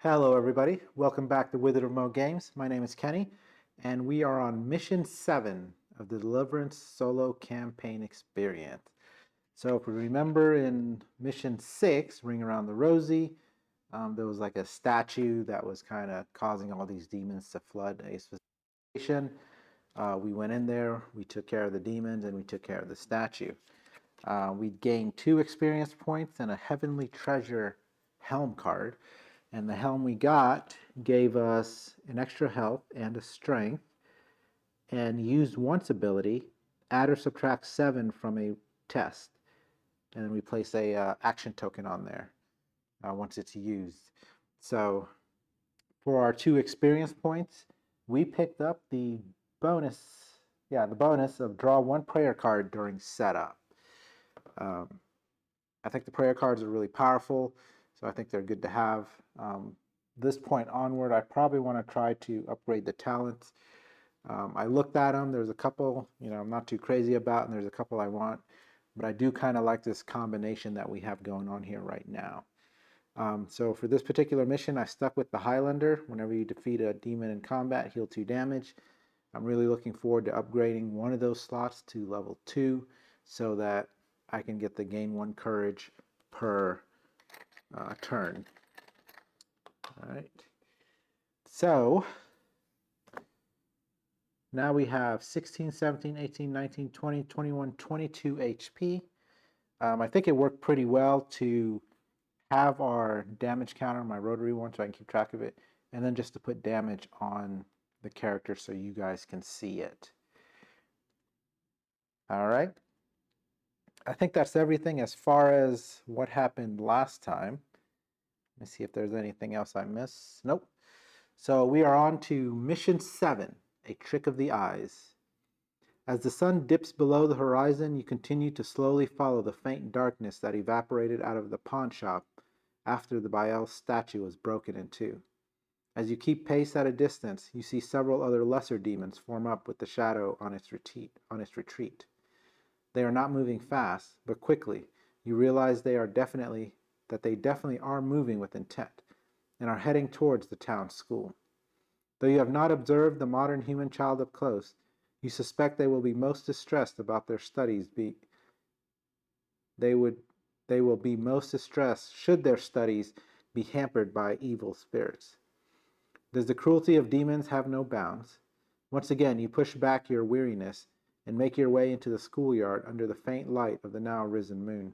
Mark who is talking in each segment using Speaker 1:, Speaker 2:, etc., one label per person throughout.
Speaker 1: Hello everybody, welcome back to Wizard of Mo Games. My name is Kenny, and we are on Mission 7 of the Deliverance Solo Campaign Experience. So if we remember in Mission 6, Ring Around the Rosie, there was like a statue that was kind of causing all these demons to flood a station. We went in there, we took care of the demons, and we took care of the statue. We gained 2 experience points and a Heavenly Treasure helm card. And the helm we got gave us an extra health and a strength, and used once ability, add or subtract 7 from a test. And then we place a action token on there once it's used. So for our 2 experience points, we picked up the bonus, the bonus of draw 1 prayer card during setup. I think the prayer cards are really powerful, so I think they're good to have. This point onward, I probably want to try to upgrade the talents. I looked at them. There's a couple, I'm not too crazy about, and there's a couple I want. But I do kind of like this combination that we have going on here right now. So for this particular mission, I stuck with the Highlander. Whenever you defeat a demon in combat, heal 2 damage. I'm really looking forward to upgrading one of those slots to level 2 so that I can get the gain 1 courage per turn. All right. So now we have 16, 17, 18, 19, 20, 21, 22 HP. I think it worked pretty well to have our damage counter, my rotary one, so I can keep track of it, and then just to put damage on the character so you guys can see it. All right. I think that's everything as far as what happened last time. Let me see if there's anything else I missed. Nope. So we are on to Mission 7, A Trick of the Eyes. As the sun dips below the horizon, you continue to slowly follow the faint darkness that evaporated out of the pawn shop after the Baal statue was broken in two. As you keep pace at a distance, you see several other lesser demons form up with the shadow on its retreat. They are not moving fast, but quickly. You realize they definitely are moving with intent and are heading towards the town school. Though you have not observed the modern human child up close, you suspect they will be most distressed about their studies. They will be most distressed should their studies be hampered by evil spirits. Does the cruelty of demons have no bounds? Once again, you push back your weariness and make your way into the schoolyard under the faint light of the now risen moon.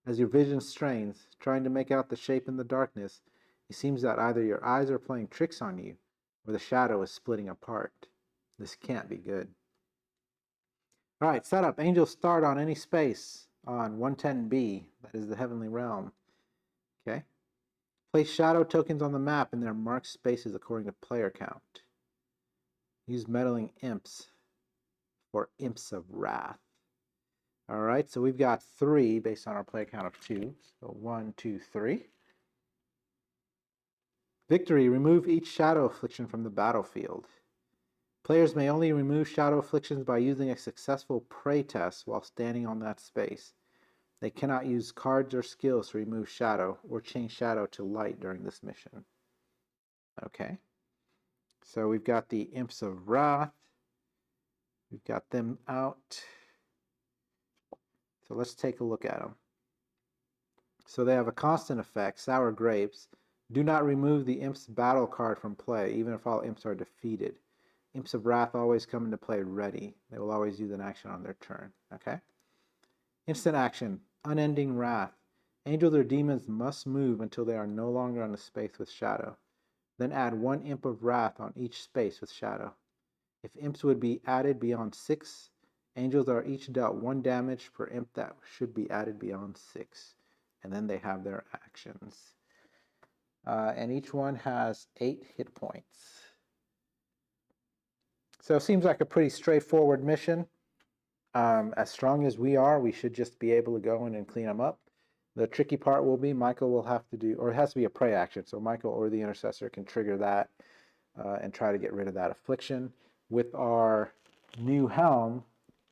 Speaker 1: As your vision strains, trying to make out the shape in the darkness, it seems that either your eyes are playing tricks on you, or the shadow is splitting apart. This can't be good. All right, setup. Angels start on any space on 110B, that is the heavenly realm. Okay. Place shadow tokens on the map in their marked spaces according to player count. Use meddling imps for imps of wrath. All right, so we've got 3 based on our player count of 2. So 1, 2, 3. Victory. Remove each shadow affliction from the battlefield. Players may only remove shadow afflictions by using a successful prey test while standing on that space. They cannot use cards or skills to remove shadow or change shadow to light during this mission. Okay. So we've got the Imps of Wrath. We've got them out. So let's take a look at them. So they have a constant effect, Sour Grapes. Do not remove the Imp's battle card from play, even if all Imps are defeated. Imps of Wrath always come into play ready. They will always use an action on their turn. Okay? Instant action, Unending Wrath. Angels or demons must move until they are no longer on a space with shadow. Then add 1 Imp of Wrath on each space with shadow. If imps would be added beyond 6, angels are each dealt 1 damage per imp that should be added beyond 6. And then they have their actions. And each one has 8 hit points. So it seems like a pretty straightforward mission. As strong as we are, we should just be able to go in and clean them up. The tricky part will be Michael will have to do, or it has to be a prey action, so Michael or the intercessor can trigger that and try to get rid of that affliction. With our new helm,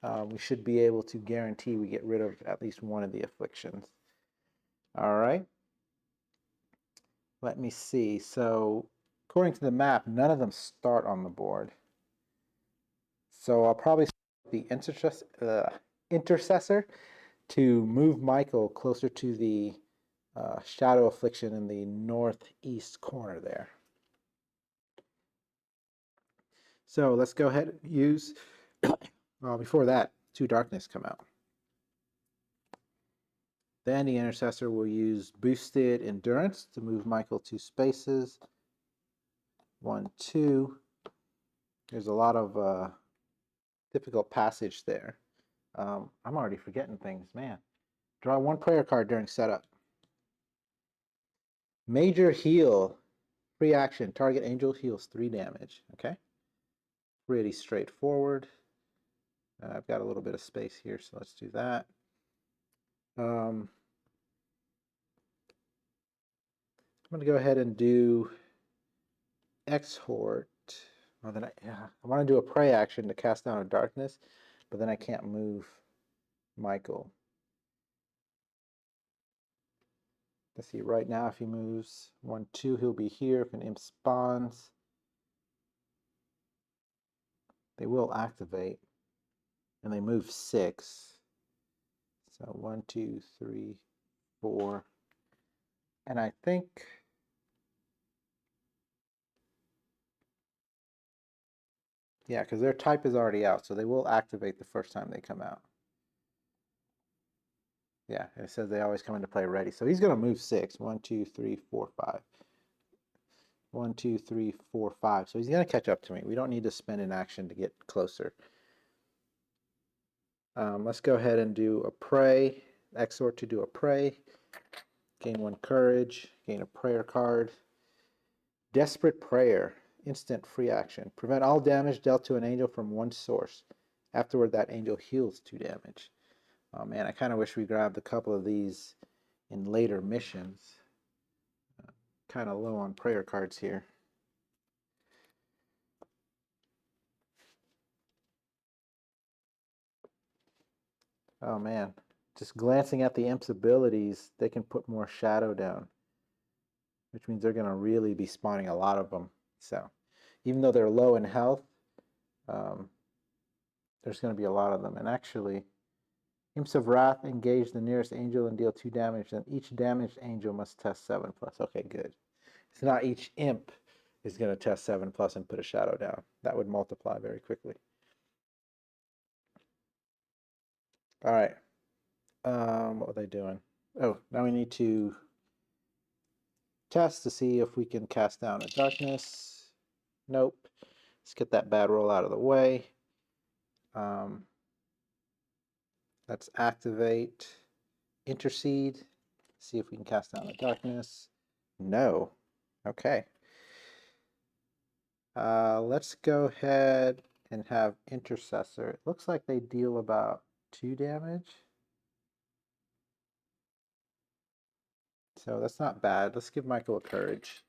Speaker 1: we should be able to guarantee we get rid of at least one of the afflictions. All right. Let me see. So according to the map, none of them start on the board. So I'll probably start the intercessor to move Michael closer to the shadow affliction in the northeast corner there. So let's go ahead and use, well, before that, 2 darkness come out. Then the intercessor will use boosted endurance to move Michael 2 spaces. 1, 2. There's a lot of difficult passage there. I'm already forgetting things, man. Draw 1 prayer card during setup. Major heal. Free action. Target angel heals 3 damage. Okay. Pretty straightforward. I've got a little bit of space here, so let's do that. I'm going to go ahead and do exhort. Well, then I want to do a pray action to cast down a darkness, but then I can't move Michael. Let's see, right now if he moves 1, 2, he'll be here. If an imp spawns, they will activate, and they move 6. So 1, 2, 3, 4. And I think, yeah, because their type is already out, so they will activate the first time they come out. Yeah, it says they always come into play ready. So he's going to move 6. 1, 2, 3, 4, 5. 1, 2, 3, 4, 5. So he's going to catch up to me. We don't need to spend an action to get closer. Let's go ahead and do a pray. Exhort to do a pray. Gain 1 courage. Gain a prayer card. Desperate prayer. Instant free action. Prevent all damage dealt to an angel from 1 source. Afterward, that angel heals 2 damage. Oh man, I kind of wish we grabbed a couple of these in later missions. Kind of low on prayer cards here. Oh man, just glancing at the imp's abilities, they can put more shadow down, which means they're going to really be spawning a lot of them. So even though they're low in health, there's going to be a lot of them. And actually, Imps of Wrath engage the nearest angel and deal 2 damage. Then each damaged angel must test 7+. Okay, good. It's not each imp is going to test 7+ and put a shadow down. That would multiply very quickly. All right. What are they doing? Oh, now we need to test to see if we can cast down a darkness. Nope. Let's get that bad roll out of the way. Let's activate Intercede. See if we can cast down the darkness. No. Okay. Let's go ahead and have Intercessor. It looks like they deal about 2 damage. So that's not bad. Let's give Michael a courage.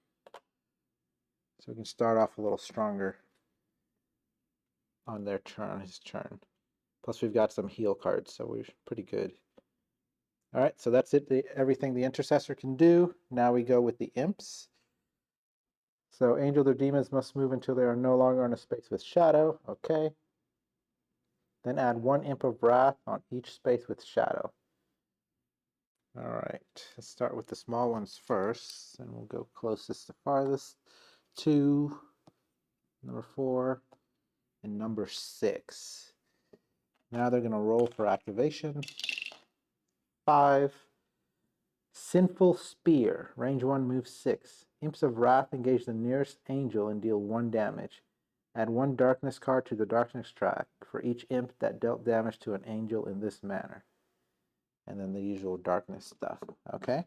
Speaker 1: So we can start off a little stronger on their turn, on his turn. Plus we've got some heal cards, so we're pretty good. All right, so that's it. Everything the Intercessor can do. Now we go with the imps. So angels or demons must move until they are no longer in a space with shadow. Okay. Then add 1 imp of wrath on each space with shadow. All right, let's start with the small ones first, and we'll go closest to farthest. 2, number 4, and number 6. Now they're going to roll for activation. 5. Sinful Spear. Range 1, move 6. Imps of Wrath engage the nearest angel and deal 1 damage. Add 1 darkness card to the darkness track for each imp that dealt damage to an angel in this manner. And then the usual darkness stuff. Okay?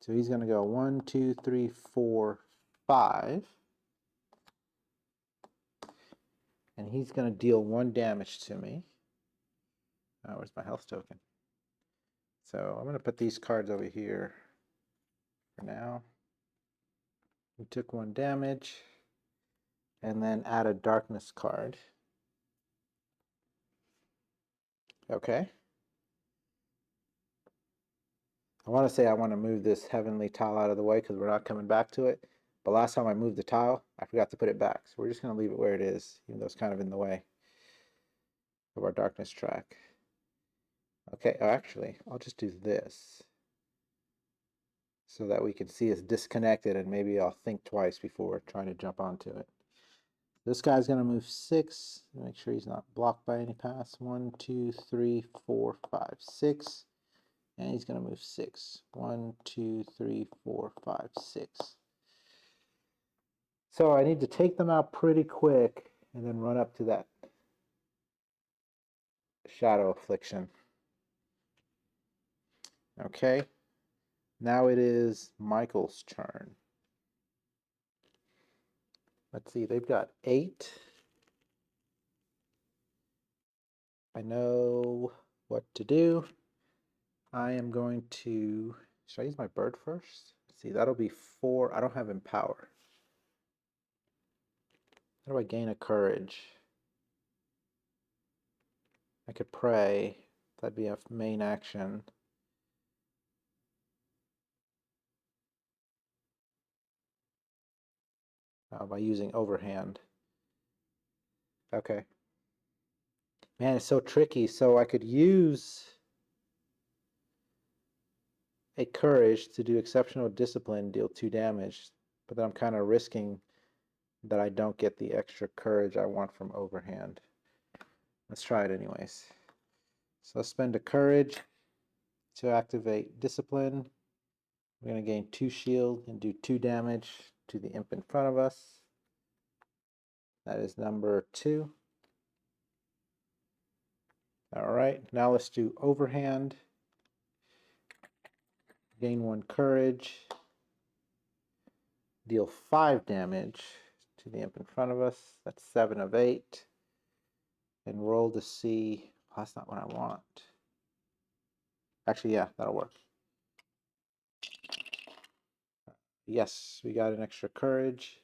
Speaker 1: So he's going to go 1, 2, 3, 4, 5. And he's going to deal 1 damage to me. Oh, where's my health token? So I'm going to put these cards over here for now. He took 1 damage. And then add a darkness card. Okay. I want to say I want to move this heavenly tile out of the way because we're not coming back to it. But last time I moved the tile, I forgot to put it back. So we're just going to leave it where it is, even though it's kind of in the way of our darkness track. Okay, oh, actually, I'll just do this so that we can see it's disconnected, and maybe I'll think twice before trying to jump onto it. This guy's going to move 6. Make sure he's not blocked by any paths. 1, 2, 3, 4, 5, 6. And he's going to move 6. 1, 2, 3, 4, 5, 6. So I need to take them out pretty quick and then run up to that shadow affliction. Okay. Now it is Michael's turn. Let's see, they've got 8. I know what to do. I am going to, should I use my bird first? Let's see, that'll be 4. I don't have empower. How do I gain a courage? I could pray. That'd be a main action. By using overhand. Okay. Man, it's so tricky. So I could use a courage to do exceptional discipline, deal 2 damage, but then I'm kind of risking that I don't get the extra courage I want from overhand. Let's try it anyways. So I'll spend a courage to activate discipline. We're going to gain 2 shield and do 2 damage to the imp in front of us. That is number 2. All right, now let's do overhand. Gain 1 courage. Deal 5 damage to the imp in front of us. That's 7 of 8. And roll to see. Oh, that's not what I want. Actually, yeah, that'll work. Yes, we got an extra courage.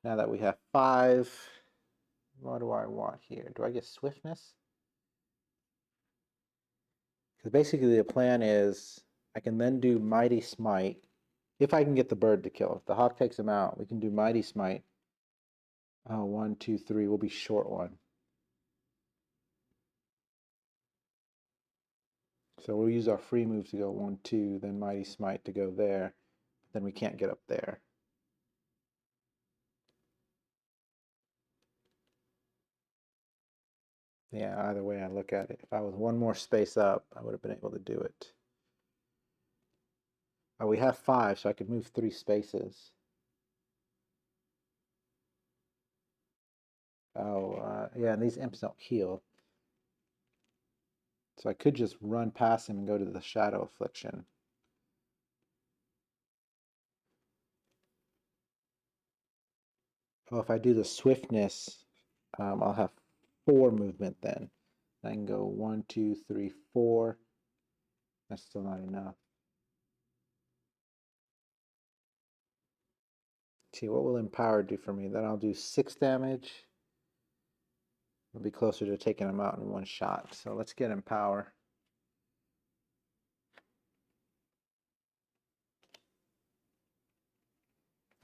Speaker 1: Now that we have 5, what do I want here? Do I get swiftness? Because basically the plan is I can then do Mighty Smite if I can get the bird to kill. If the hawk takes him out, we can do Mighty Smite. Oh, 1, 2, 3 will be short one. So we'll use our free move to go 1, 2, then Mighty Smite to go there. But then we can't get up there. Yeah, either way I look at it. If I was one more space up, I would have been able to do it. Oh, we have 5, so I could move 3 spaces. Oh, yeah, and these imps don't heal. So I could just run past him and go to the Shadow Affliction. Oh, if I do the swiftness, I'll have 4 movement then. I can go 1, 2, 3, 4. That's still not enough. See, what will Empower do for me? Then I'll do 6 damage. It'll be closer to taking him out in one shot. So let's get Empower.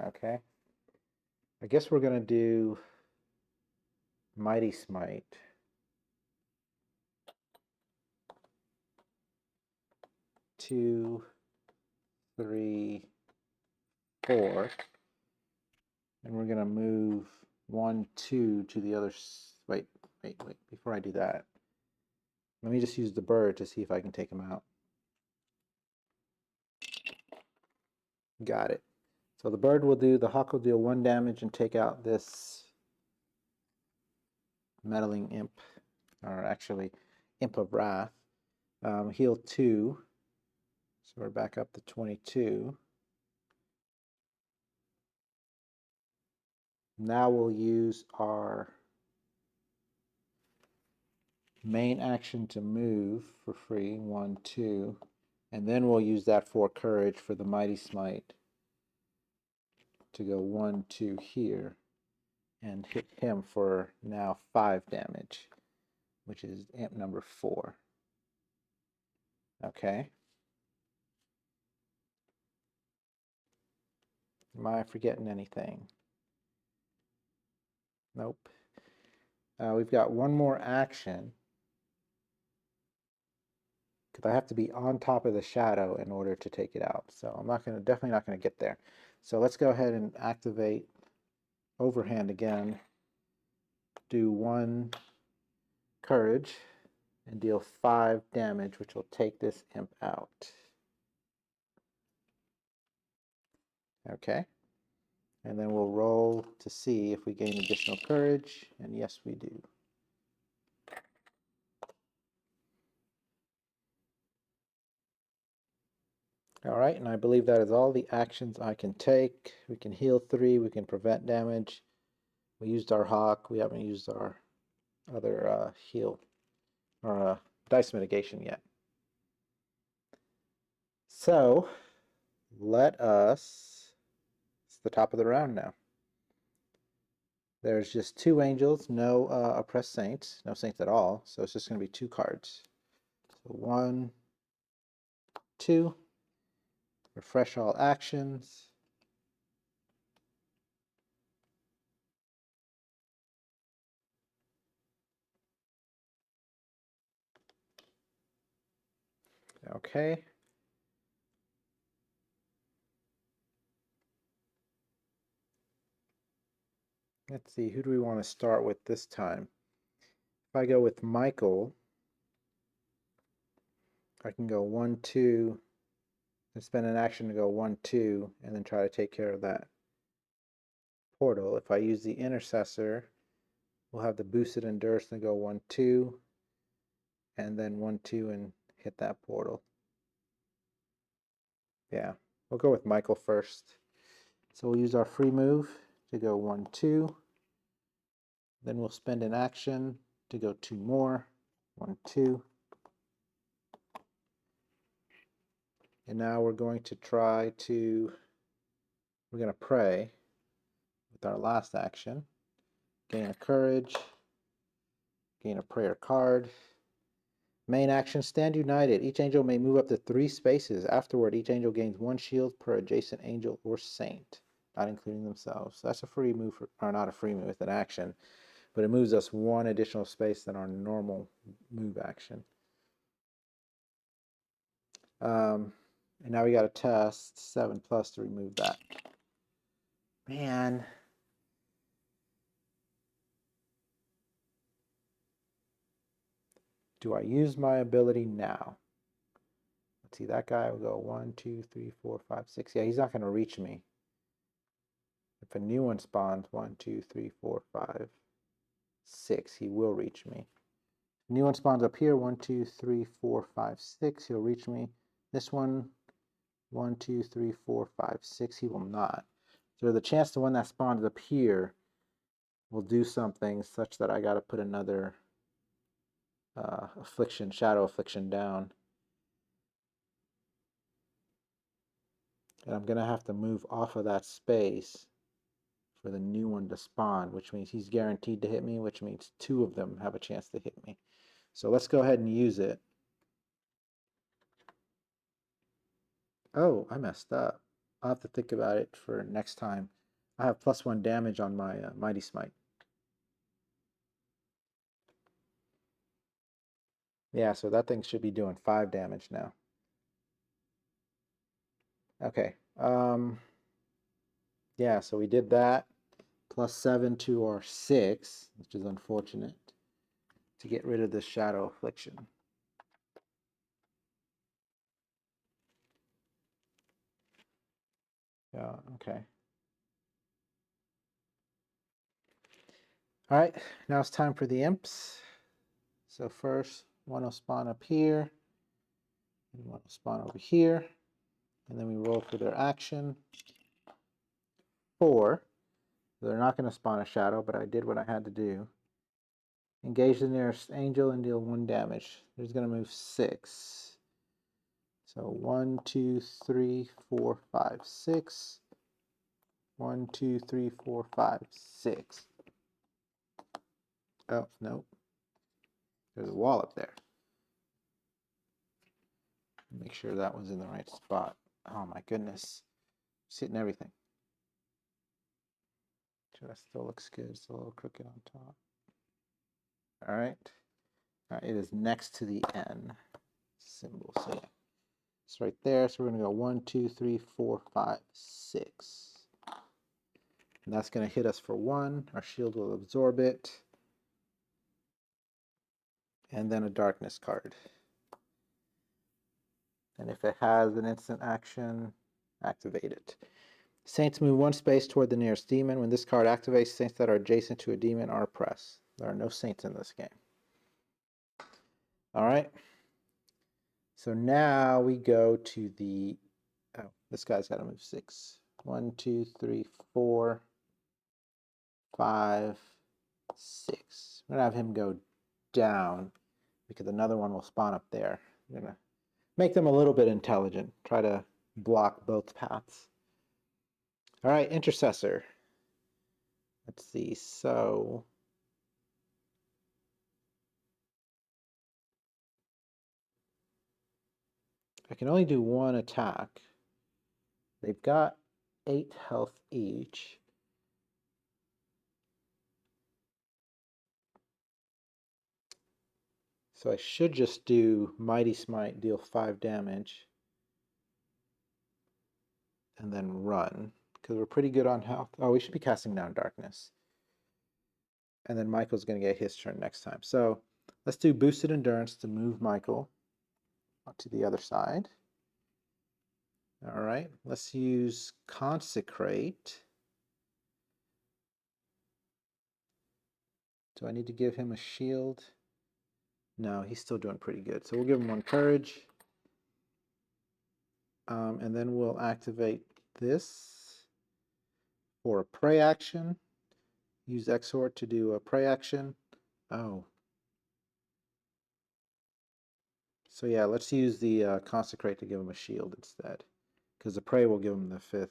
Speaker 1: Okay. I guess we're going to do Mighty Smite. 2, 3, 4. And we're going to move 1, 2 to the other. Wait. Before I do that, let me just use the bird to see if I can take him out. Got it. So the bird will do, the hawk will deal 1 damage and take out this meddling imp, or actually Imp of Wrath. Heal 2. So we're back up to 22. Now we'll use our main action to move for free, 1, 2, and then we'll use that 4 courage for the Mighty Smite to go 1, 2 here and hit him for now 5 damage. which is imp number 4. Okay. Am I forgetting anything? Nope. We've got one more action, because I have to be on top of the shadow in order to take it out. So I'm definitely not gonna get there. So let's go ahead and activate overhand again. Do 1 courage and deal 5 damage, which will take this imp out. Okay. And then we'll roll to see if we gain additional courage, and yes, we do. All right, and I believe that is all the actions I can take. We can heal 3, we can prevent damage. We used our hawk, we haven't used our other heal or dice mitigation yet. So let us, it's the top of the round now. There's just 2 angels, no oppressed saints, no saints at all, so it's just going to be 2 cards. So 1, 2, refresh all actions. Okay. Let's see, who do we want to start with this time? If I go with Michael, I can go 1, 2, and spend an action to go 1, 2, and then try to take care of that portal. If I use the intercessor, we'll have the boosted endurance and go 1, 2, and then 1, 2, and hit that portal. Yeah, we'll go with Michael first. So we'll use our free move to go 1, 2. Then we'll spend an action to go 2 more. 1, 2. And now we're going to we're going to pray with our last action. Gain a courage. Gain a prayer card. Main action, stand united. Each angel may move up to 3 spaces. Afterward, each angel gains 1 shield per adjacent angel or saint, not including themselves. So that's a free move, or not a free move, it's an action, but it moves us 1 additional space than our normal move action. And now we got to test 7+ to remove that. Man. Do I use my ability now? Let's see, that guy will go 1, 2, 3, 4, 5, 6. Yeah, he's not going to reach me. If a new one spawns, 1, 2, 3, 4, 5, 6, he will reach me. New one spawns up here, 1, 2, 3, 4, 5, 6, he'll reach me. This one, 1, 2, 3, 4, 5, 6, he will not. So the chance the one that spawns up here will do something such that I got to put another affliction, shadow affliction down. And I'm going to have to move off of that space for the new one to spawn, which means he's guaranteed to hit me, which means 2 of them have a chance to hit me. So let's go ahead and use it. Oh, I messed up. I'll have to think about it for next time. I have +1 damage on my Mighty Smite. Yeah, so that thing should be doing 5 damage now. Okay. Yeah, so we did that. +7 to our 6, which is unfortunate, to get rid of the Shadow Affliction. Yeah, okay. All right, now it's time for the imps. So first, one will spawn up here, and one will spawn over here, and then we roll for their action. 4. So they're not going to spawn a shadow, but I did what I had to do. Engage the nearest angel and deal 1 damage. There's going to move 6. So 1, 2, 3, 4, 5, 6. 1, 2, 3, 4, 5, 6. Oh, nope. There's a wall up there. Make sure that was in the right spot. Oh my goodness. It's hitting everything. Sure, that still looks good. It's a little crooked on top. All right. All right, it is next to the N symbol. So yeah, it's right there. So we're going to go 1, 2, 3, 4, 5, 6. And that's going to hit us for 1. Our shield will absorb it. And then a darkness card. And if it has an instant action, activate it. Saints move 1 space toward the nearest demon. When this card activates, saints that are adjacent to a demon are pressed. There are no saints in this game. All right. So now we go to the, oh, this guy's got to move 6. 1, 2, 3, 4, 5, 6. We're going to have him go down because another one will spawn up there. We're going to make them a little bit intelligent. Try to block both paths. All right, Intercessor. Let's see. So I can only do 1 attack. They've got 8 health each. So I should just do Mighty Smite, deal 5 damage, and then run, because we're pretty good on health. Oh, we should be casting down Darkness. And then Michael's going to get his turn next time. So let's do Boosted Endurance to move Michael to the other side. All right, let's use Consecrate. Do I need to give him a shield? No, he's still doing pretty good. So we'll give him 1 courage. And then we'll activate this for a prey action. Use Exhort to do a prey action. Oh. So yeah, let's use the Consecrate to give him a shield instead. Because the prey will give him the 5th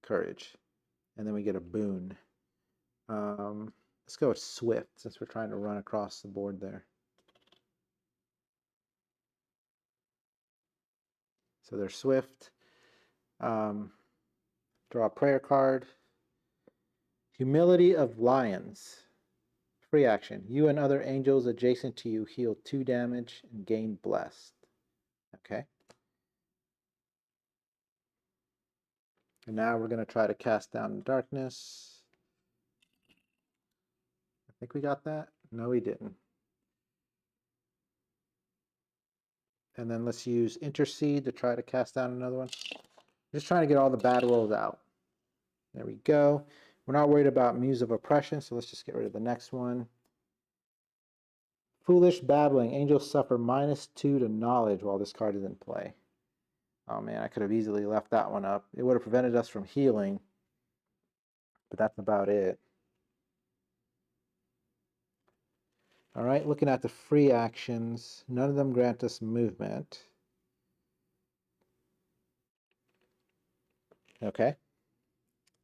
Speaker 1: courage. And then we get a boon. Let's go with Swift since we're trying to run across the board there. So there's Swift. Draw a prayer card. Humility of Lions. Free action. You and other angels adjacent to you heal 2 damage and gain blessed. Okay. And now we're going to try to cast down darkness. I think we got that. No, we didn't. And then let's use Intercede to try to cast down another one. Just trying to get all the bad rolls out. There we go. We're not worried about Muse of Oppression, so let's just get rid of the next one. Foolish Babbling. Angels suffer -2 to knowledge while this card is in play. Oh man, I could have easily left that one up. It would have prevented us from healing, but that's about it. All right, looking at the free actions, none of them grant us movement. Okay,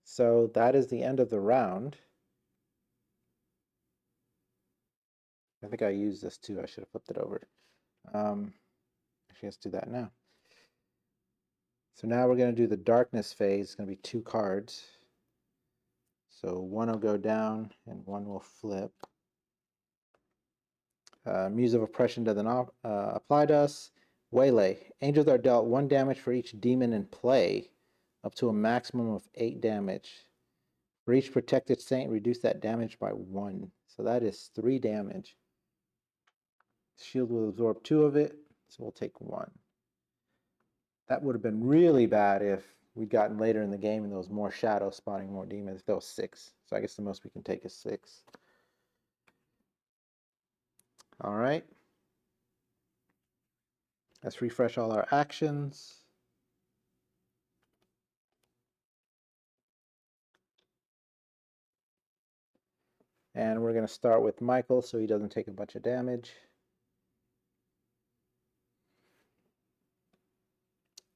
Speaker 1: so that is the end of the round. I think I used this too. I should have flipped it over. Actually, let's do that now. So now we're going to do the darkness phase. It's going to be 2 cards. So 1 will go down and 1 will flip. Muse of Oppression doesn't apply to us. Waylay. Angels are dealt 1 damage for each demon in play, up to a maximum of 8 damage. For each protected saint, reduce that damage by 1. So that is 3 damage. Shield will absorb 2 of it, so we'll take 1. That would have been really bad if we'd gotten later in the game and there was more shadows spawning more demons. If there was 6. So I guess the most we can take is 6. All right. Let's refresh all our actions. And we're going to start with Michael so he doesn't take a bunch of damage.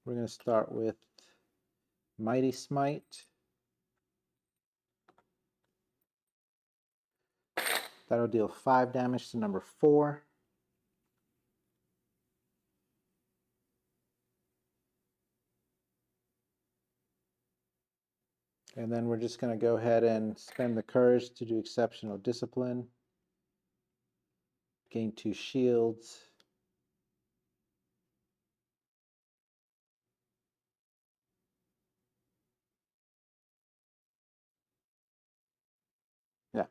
Speaker 1: We're going to start with Mighty Smite. That'll deal 5 damage to number 4. And then we're just going to go ahead and spend the courage to do exceptional discipline. Gain 2 shields. Yeah.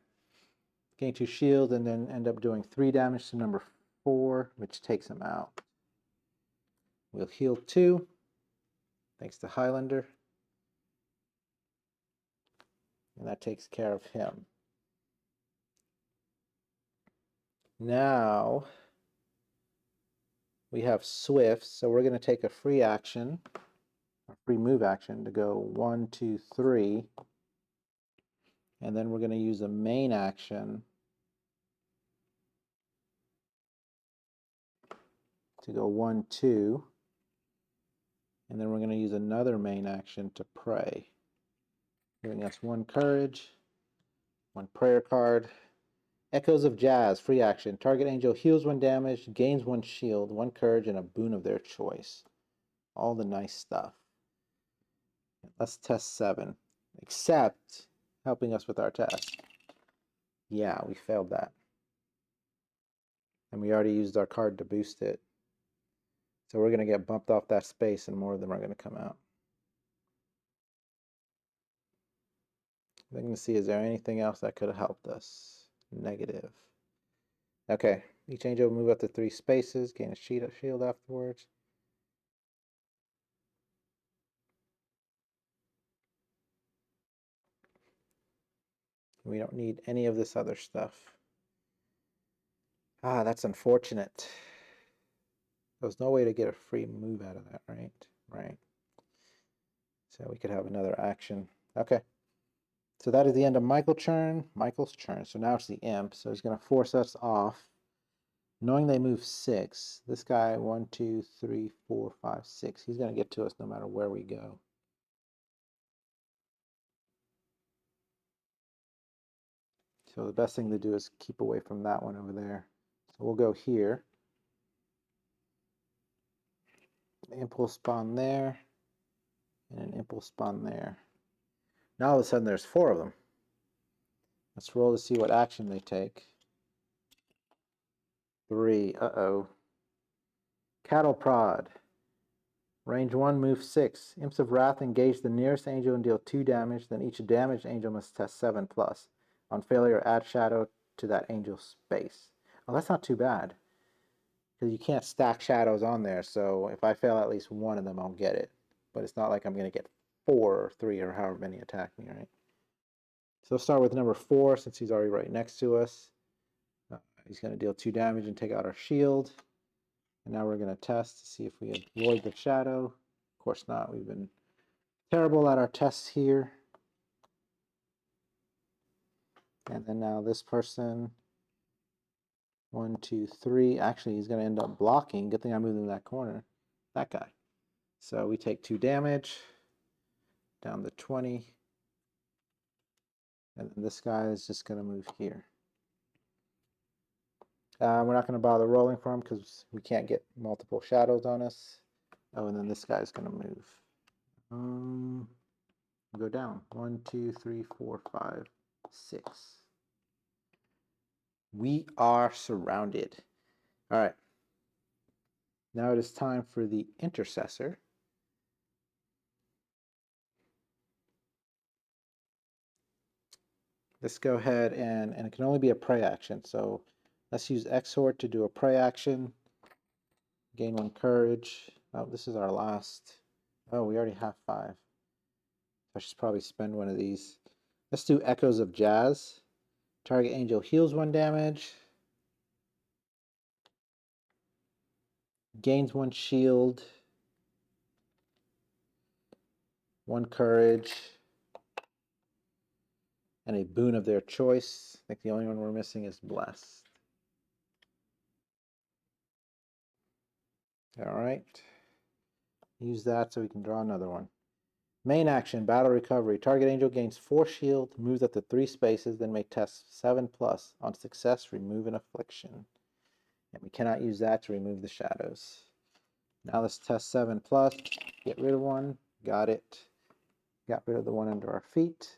Speaker 1: Gain 2 shield and then end up doing 3 damage to number 4, which takes him out. We'll heal 2, thanks to Highlander. And that takes care of him. Now we have Swift, so we're going to take a free action, a free move action to go 1, 2, 3. And then we're going to use a main action to go 1, 2. And then we're going to use another main action to pray, giving us 1 courage, 1 prayer card. Echoes of Jazz, free action. Target angel heals 1 damage, gains 1 shield, 1 courage, and a boon of their choice. All the nice stuff. Let's test 7, except helping us with our test. Yeah, we failed that. And we already used our card to boost it. So we're going to get bumped off that space and more of them are going to come out. Looking to see, is there anything else that could have helped us? Negative. Okay, each angel will move up to 3 spaces, gain a shield afterwards. We don't need any of this other stuff. Ah, that's unfortunate. There's no way to get a free move out of that, right? Right. So we could have another action. Okay. So that is the end of Michael's turn. So now it's the imp. So he's going to force us off. Knowing they move 6, this guy, 1, 2, 3, 4, 5, 6. He's going to get to us no matter where we go. So the best thing to do is keep away from that one over there. So we'll go here. Impulse spawn there. And an impulse spawn there. Now all of a sudden there's 4 of them. Let's roll to see what action they take. 3. Uh-oh. Cattle Prod. Range 1, move 6. Imps of Wrath engage the nearest angel and deal 2 damage. Then each damaged angel must test 7+. On failure, add shadow to that angel's space. Oh, that's not too bad. Because you can't stack shadows on there, so if I fail at least 1 of them, I'll get it. But it's not like I'm going to get 4 or 3 or however many attack me, right? So let's start with number 4, since he's already right next to us. He's going to deal 2 damage and take out our shield. And now we're going to test to see if we avoid the shadow. Of course not. We've been terrible at our tests here. And then now this person, 1, 2, 3. Actually, he's going to end up blocking. Good thing I moved in that corner. That guy. So we take 2 damage, down to 20. And then this guy is just going to move here. We're not going to bother rolling for him because we can't get multiple shadows on us. Oh, and then this guy's going to move. Go down. 1, 2, 3, 4, 5, 6. We are surrounded. All right. Now it is time for the intercessor. Let's go ahead and it can only be a pray action. So let's use Exhort to do a pray action. Gain 1 courage. Oh, this is our last. Oh, we already have 5. I should probably spend one of these. Let's do Echoes of Jazz. Target angel heals 1 damage. Gains 1 shield. 1 courage. And a boon of their choice. I think the only one we're missing is Blessed. All right. Use that so we can draw another one. Main action, battle recovery. Target angel gains 4 shield, moves up to 3 spaces, then may test 7+. On success, remove an affliction. And we cannot use that to remove the shadows. Now let's test 7+. Get rid of one. Got it. Got rid of the one under our feet.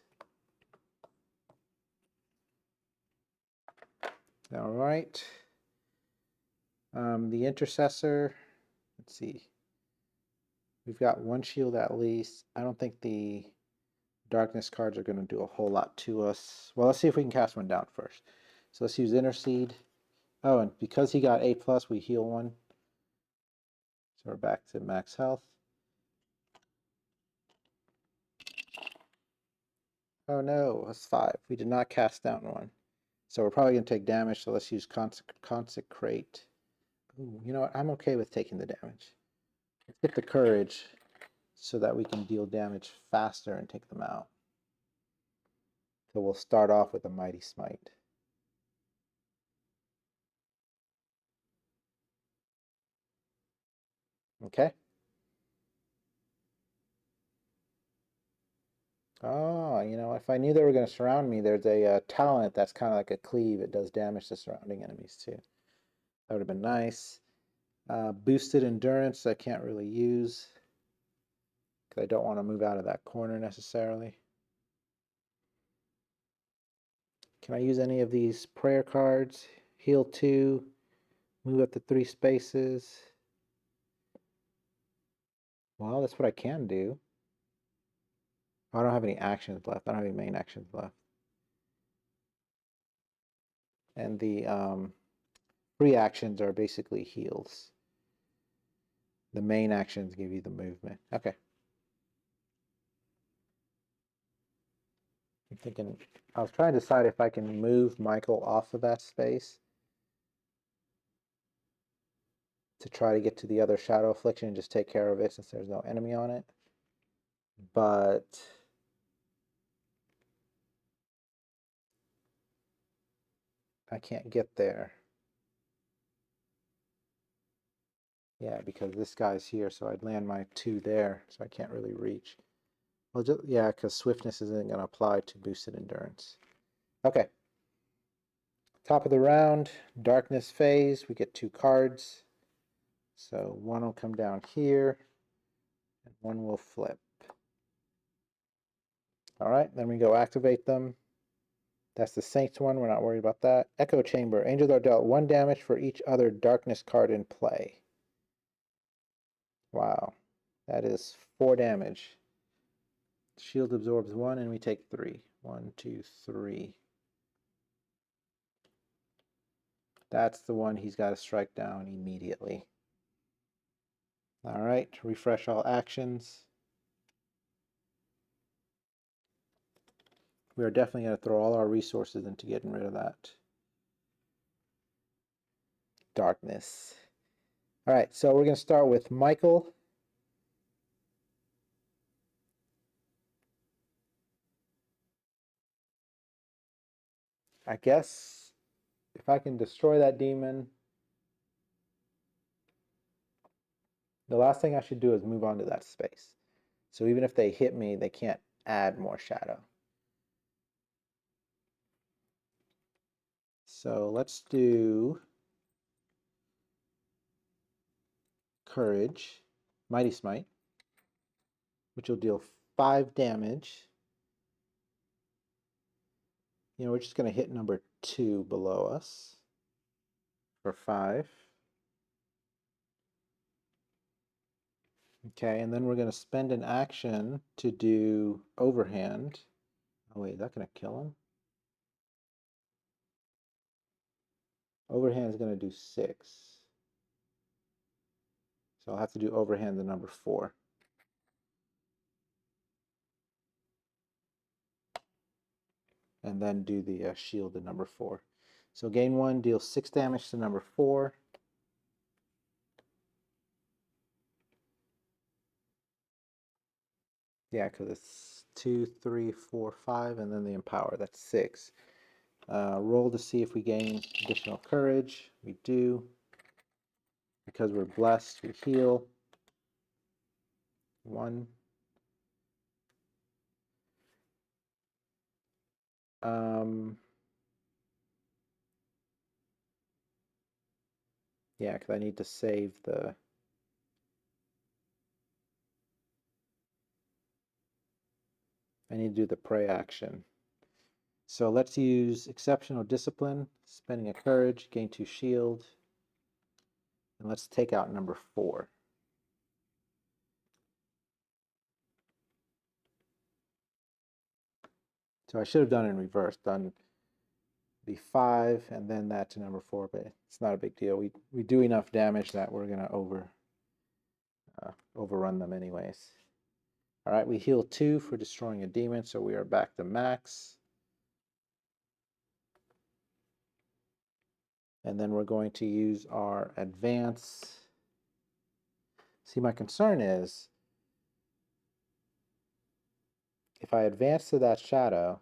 Speaker 1: All right. The intercessor, let's see. We've got 1 shield at least. I don't think the darkness cards are going to do a whole lot to us. Well, let's see if we can cast one down first. So let's use intercede. Oh, and because he got 8+, we heal 1. So we're back to max health. Oh no, that's 5. We did not cast down 1. So we're probably going to take damage, so let's use consecrate. Ooh, you know what? I'm okay with taking the damage. Let's get the courage so that we can deal damage faster and take them out. So we'll start off with a mighty smite. Okay. Oh, you know, if I knew they were going to surround me, there's a talent that's kind of like a cleave. It does damage to surrounding enemies too. That would have been nice. Boosted endurance I can't really use because I don't want to move out of that corner necessarily. Can I use any of these prayer cards? Heal 2, move up to 3 spaces. Well, that's what I can do. I don't have any actions left. I don't have any main actions left. And the free actions are basically heals. The main actions give you the movement. Okay. I'm thinking, I was trying to decide if I can move Michael off of that space to try to get to the other shadow affliction and just take care of it since there's no enemy on it. But I can't get there. Yeah, because this guy's here, so I'd land my 2 there, so I can't really reach. Well, just, yeah, because swiftness isn't going to apply to boosted endurance. Okay. Top of the round, darkness phase. We get 2 cards. So one will come down here, and one will flip. All right, then we go activate them. That's the Saints one. We're not worried about that. Echo Chamber. Angels are dealt 1 damage for each other darkness card in play. Wow. That is 4 damage. Shield absorbs 1, and we take 3. 1, 2, 3. That's the one he's got to strike down immediately. All right, refresh all actions. We are definitely going to throw all our resources into getting rid of that darkness. All right, so we're going to start with Michael. I guess if I can destroy that demon, the last thing I should do is move on to that space. So even if they hit me, they can't add more shadow. So let's do Courage, Mighty Smite, which will deal 5 damage. You know, we're just going to hit number 2 below us for 5. Okay, and then we're going to spend an action to do Overhand. Oh wait, is that going to kill him? Overhand is going to do 6. So I'll have to do Overhand the number 4. And then do the shield the number 4. So gain 1, deal 6 damage to number 4. Yeah, because it's 2, 3, 4, 5, and then the Empower. That's 6. Roll to see if we gain additional courage. We do. Because we're blessed, we heal. 1. Yeah, because I need to save the... I need to do the pray action. So let's use exceptional discipline, spending a courage, gain 2 shield, and let's take out number 4. So I should have done it in reverse, done the 5 and then that to number 4, but it's not a big deal. We do enough damage that we're gonna overrun them anyways. All right, we heal 2 for destroying a demon, so we are back to max. And then we're going to use our advance. See, my concern is if I advance to that shadow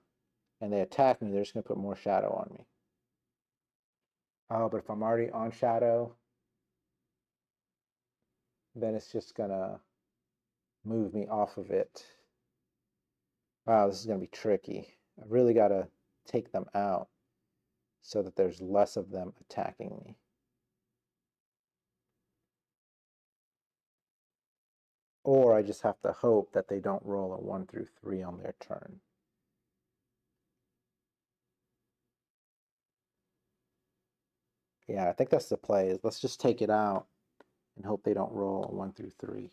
Speaker 1: and they attack me, they're just going to put more shadow on me. Oh, but if I'm already on shadow, then it's just going to move me off of it. Wow, this is going to be tricky. I really got to take them out so that there's less of them attacking me. Or I just have to hope that they don't roll a 1 through 3 on their turn. Yeah, I think that's the play, is let's just take it out and hope they don't roll a 1 through 3.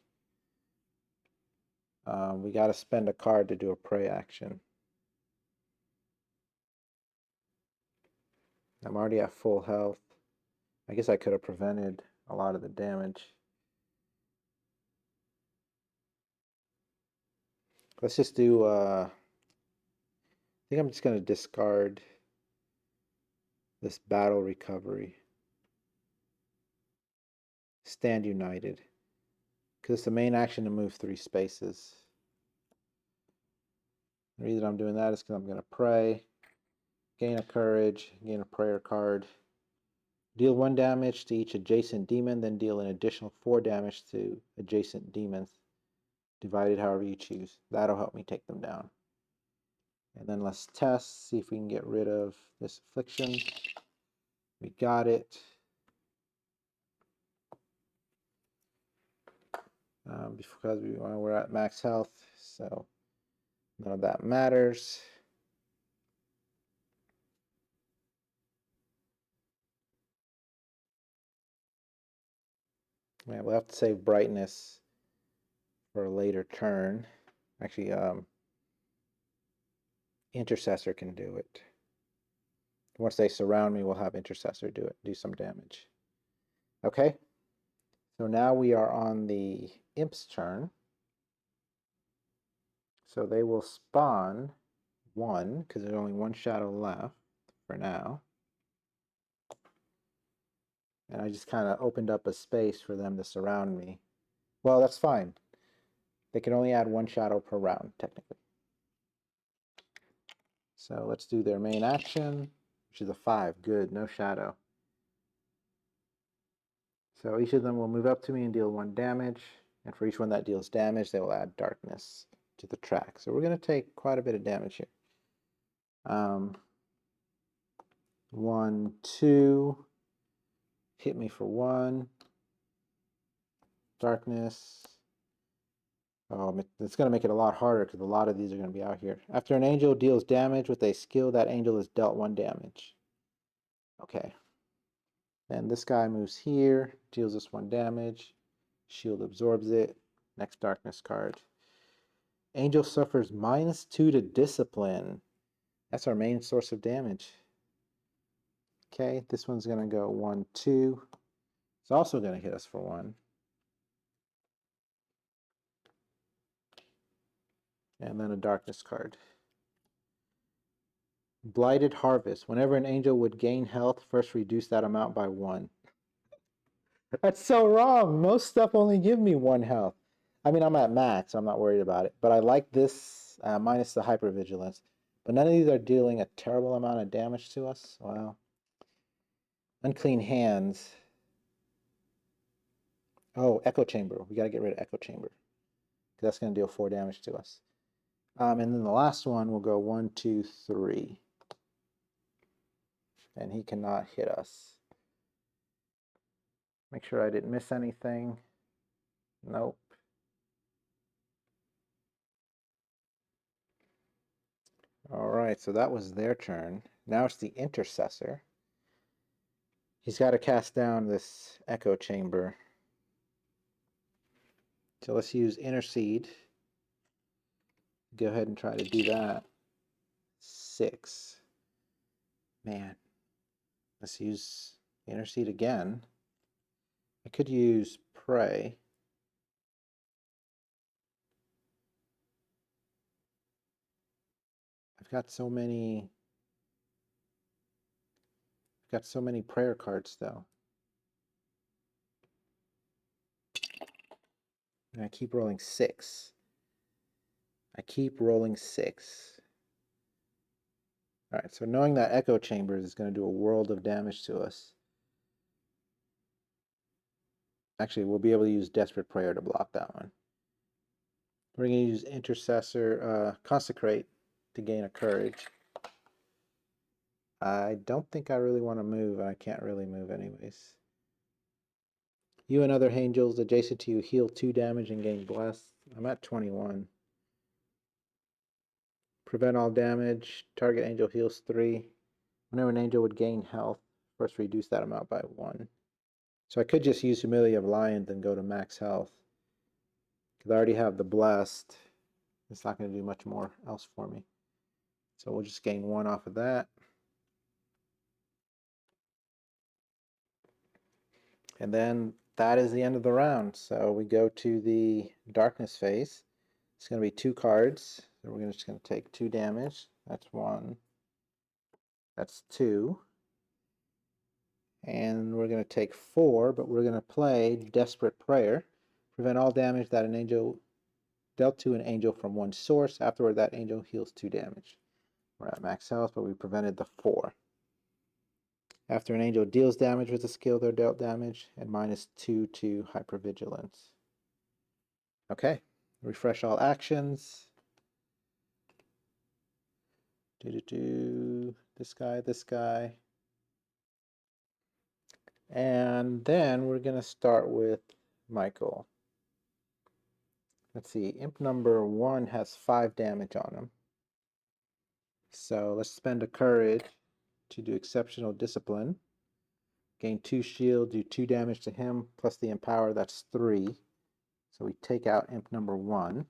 Speaker 1: We got to spend a card to do a prey action. I'm already at full health. I guess I could have prevented a lot of the damage. Let's just do, I think I'm just going to discard this battle recovery. Stand united. Because it's the main action to move 3 spaces. The reason I'm doing that is because I'm going to pray, gain a courage, gain a prayer card, deal 1 damage to each adjacent demon, then deal an additional 4 damage to adjacent demons, divided however you choose. That'll help me take them down. And then let's test, see if we can get rid of this affliction. We got it. Because we're at max health, so none of that matters. Yeah, we'll have to save brightness for a later turn. Actually, Intercessor can do it. Once they surround me, we'll have Intercessor do it, do some damage. Okay, so now we are on the Imp's turn. So they will spawn 1, because there's only 1 shadow left for now. And I just kind of opened up a space for them to surround me. Well, that's fine. They can only add 1 shadow per round, technically. So let's do their main action, which is a 5. Good, no shadow. So each of them will move up to me and deal 1 damage. And for each one that deals damage, they will add darkness to the track. So we're going to take quite a bit of damage here. 1, 2. Hit me for 1. Darkness. Oh, it's going to make it a lot harder because a lot of these are going to be out here. After an angel deals damage with a skill, that angel is dealt 1 damage. Okay. Then this guy moves here, deals us 1 damage. Shield absorbs it. Next darkness card. Angel suffers -2 to discipline. That's our main source of damage. Okay, this one's going to go 1, 2. It's also going to hit us for 1. And then a darkness card. Blighted Harvest. Whenever an angel would gain health, first reduce that amount by 1. That's so wrong. Most stuff only give me 1 health. I mean, I'm at max, so I'm not worried about it. But I like this, minus the hypervigilance. But none of these are dealing a terrible amount of damage to us. Wow. Unclean Hands. Oh, Echo Chamber. We got to get rid of Echo Chamber. Because that's going to deal 4 damage to us. And then the last one will go 1, 2, 3. and he cannot hit us. Make sure I didn't miss anything. Nope. All right, so that was their turn. Now it's the intercessor. He's got to cast down this echo chamber. So let's use intercede. Go ahead and try to do that. 6. Man. Let's use intercede again. I could use pray. I've got so many prayer cards though. And I keep rolling 6. I keep rolling 6. All right, so knowing that echo chamber is going to do a world of damage to us. Actually, we'll be able to use desperate prayer to block that one. We're going to use intercessor, consecrate to gain a courage. I don't think I really want to move, and I can't really move anyways. You and other angels adjacent to you heal 2 damage and gain blessed. I'm at 21. Prevent all damage. Target angel heals 3. Whenever an angel would gain health, first reduce that amount by 1. So I could just use Humility of Lions and go to max health. Because I already have the blessed. It's not going to do much more else for me. So we'll just gain 1 off of that. And then that is the end of the round. So we go to the darkness phase. It's going to be 2 cards. So we're just going to take 2 damage. That's 1. That's 2. And we're going to take 4, but we're going to play Desperate Prayer. Prevent all damage that an angel dealt to an angel from one source. Afterward, that angel heals 2 damage. We're at max health, but we prevented the 4. After an angel deals damage with a skill, they're dealt damage, and -2 to hypervigilance. Okay, refresh all actions. This guy. And then we're going to start with Michael. Let's see, imp number 1 has 5 damage on him. So let's spend a courage to do exceptional discipline. Gain 2 shield, do 2 damage to him, plus the empower, that's 3. So we take out imp number 1.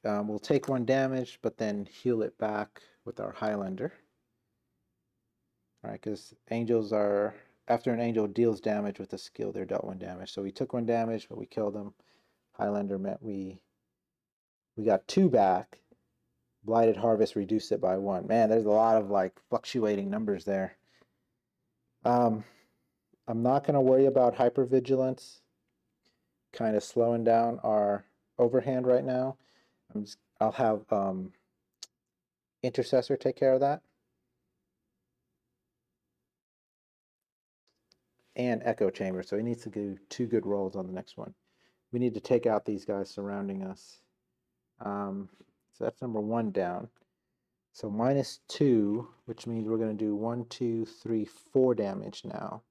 Speaker 1: We'll take 1 damage, but then heal it back with our Highlander. All right, because angels are, after an angel deals damage with a skill, they're dealt 1 damage. So we took 1 damage, but we killed him. Highlander meant we got 2 back. Blighted Harvest reduced it by 1. Man, there's a lot of like fluctuating numbers there. I'm not going to worry about hypervigilance kind of slowing down our overhand right now. I'll have Intercessor take care of that. And Echo Chamber, so he needs to do 2 good rolls on the next one. We need to take out these guys surrounding us. So that's number 1 down. So -2, which means we're going to do 1, 2, 3, 4 damage now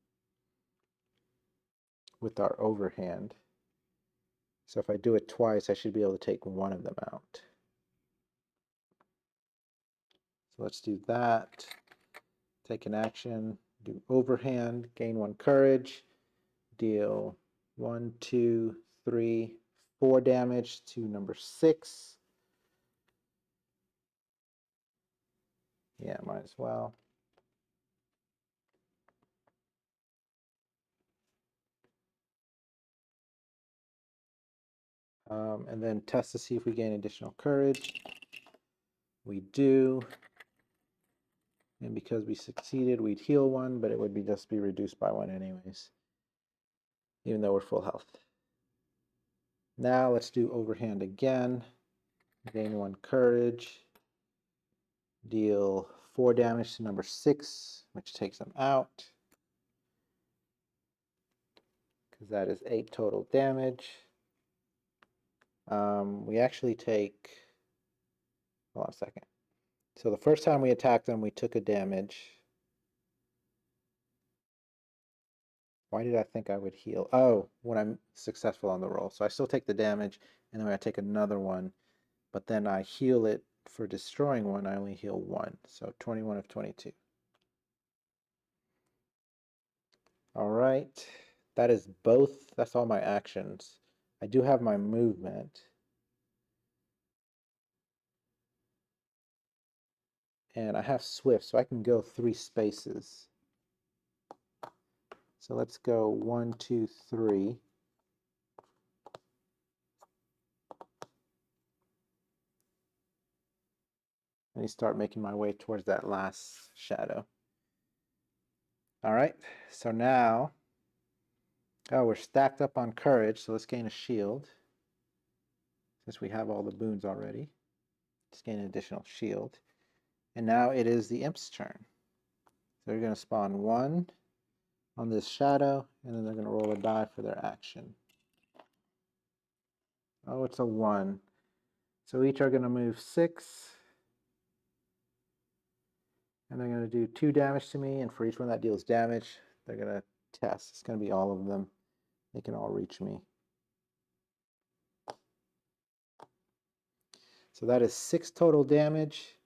Speaker 1: with our overhand. So if I do it twice, I should be able to take 1 of them out. So let's do that. Take an action, do overhand, gain 1 courage, deal 1, 2, 3, 4 damage to number 6. Yeah, might as well. And then test to see if we gain additional courage. We do. And because we succeeded, we'd heal 1, but it would just be reduced by 1 anyways, even though we're full health. Now let's do overhand again. Gain 1 courage. Deal 4 damage to number 6, which takes them out. Because that is 8 total damage. We actually take, hold on a second. So the first time we attacked them, we took a damage. Why did I think I would heal? Oh, when I'm successful on the roll. So I still take the damage, and then when I take another one, but then I heal it for destroying one, I only heal one. So 21 of 22. All right. That is both. That's all my actions. I do have my movement. And I have Swift, so I can go 3 spaces. So let's go 1, 2, 3. Let me start making my way towards that last shadow. All right, so now, oh, we're stacked up on courage, so let's gain a shield. Since we have all the boons already, let's gain an additional shield. And now it is the imp's turn. So they're going to spawn 1 on this shadow, and then they're going to roll a die for their action. Oh, it's a 1. So each are going to move 6. And they're going to do 2 damage to me, and for each one that deals damage, they're going to test. It's going to be all of them. They can all reach me. So that is 6 total damage.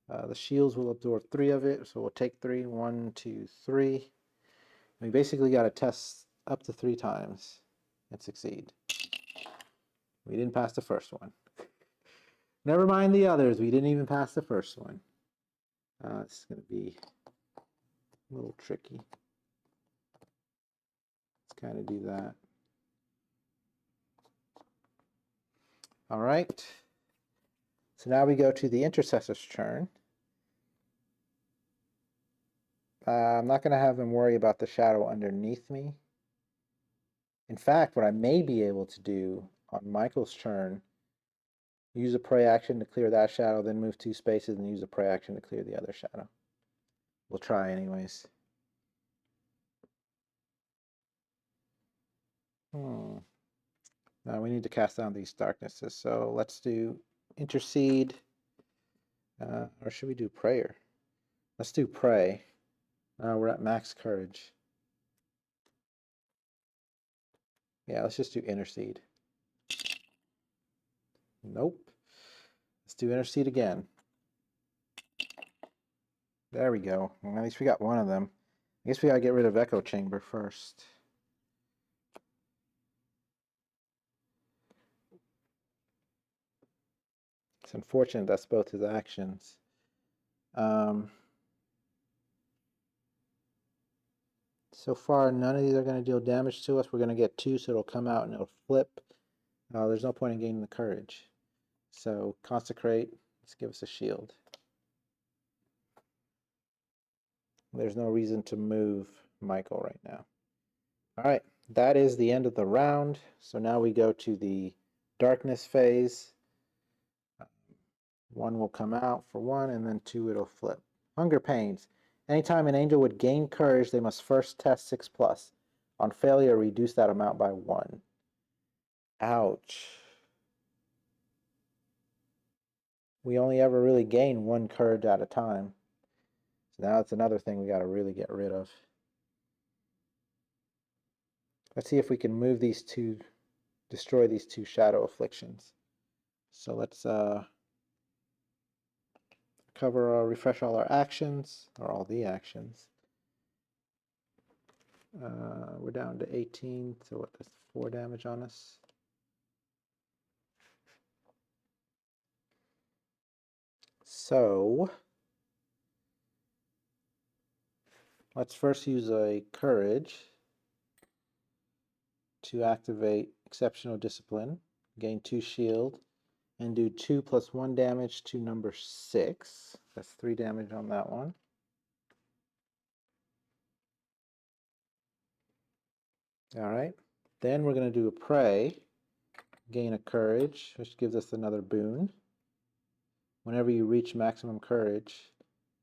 Speaker 1: The shields will absorb 3 of it, so we'll take 3. 1, 2, 3. We basically got to test up to 3 times and succeed. We didn't pass the first one. Never mind the others. We didn't even pass the first one. It's going to be a little tricky. Let's kind of do that. All right. So now we go to the intercessor's turn. I'm not going to have him worry about the shadow underneath me. In fact, what I may be able to do on Michael's turn, use a prey action to clear that shadow, then move 2 spaces and use a prey action to clear the other shadow. We'll try anyways. Now we need to cast down these darknesses. So let's do intercede. Or should we do prayer? Let's do pray. We're at max courage. Yeah, let's just do intercede. Nope. Let's do intercede again. There we go. Well, at least we got one of them. I guess we gotta get rid of Echo Chamber first. It's unfortunate that's both his actions. So far, none of these are going to deal damage to us. We're going to get 2, so it'll come out and it'll flip. There's no point in gaining the courage. So consecrate. Let's give us a shield. There's no reason to move Michael right now. All right, that is the end of the round. So now we go to the darkness phase. 1 will come out for 1, and then 2 it'll flip. Hunger pains. Anytime an angel would gain courage, they must first test 6+. On failure, reduce that amount by 1. Ouch. We only ever really gain 1 courage at a time. So now it's another thing we got to really get rid of. Let's see if we can move these 2, destroy these 2 shadow afflictions. So let's refresh all our actions, or all the actions. We're down to 18, so what, that's 4 damage on us. So let's first use a courage to activate exceptional discipline, gain 2 shield, and do 2 + 1 damage to number 6. That's 3 damage on that one. All right. Then we're going to do a pray, gain a courage, which gives us another boon. Whenever you reach maximum courage,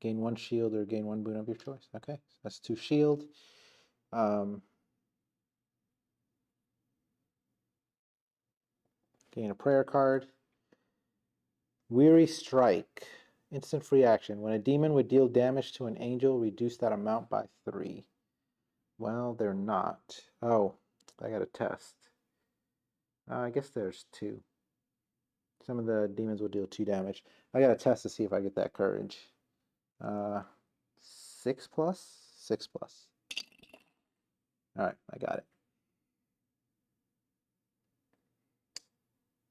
Speaker 1: gain 1 shield or gain 1 boon of your choice. Okay, so that's 2 shield. Gain a prayer card. Weary Strike. Instant free action. When a demon would deal damage to an angel, reduce that amount by 3. Well, they're not. Oh, I got a test. I guess there's 2. Some of the demons will deal 2 damage. I got a test to see if I get that courage. 6 plus? 6 plus. Alright, I got it.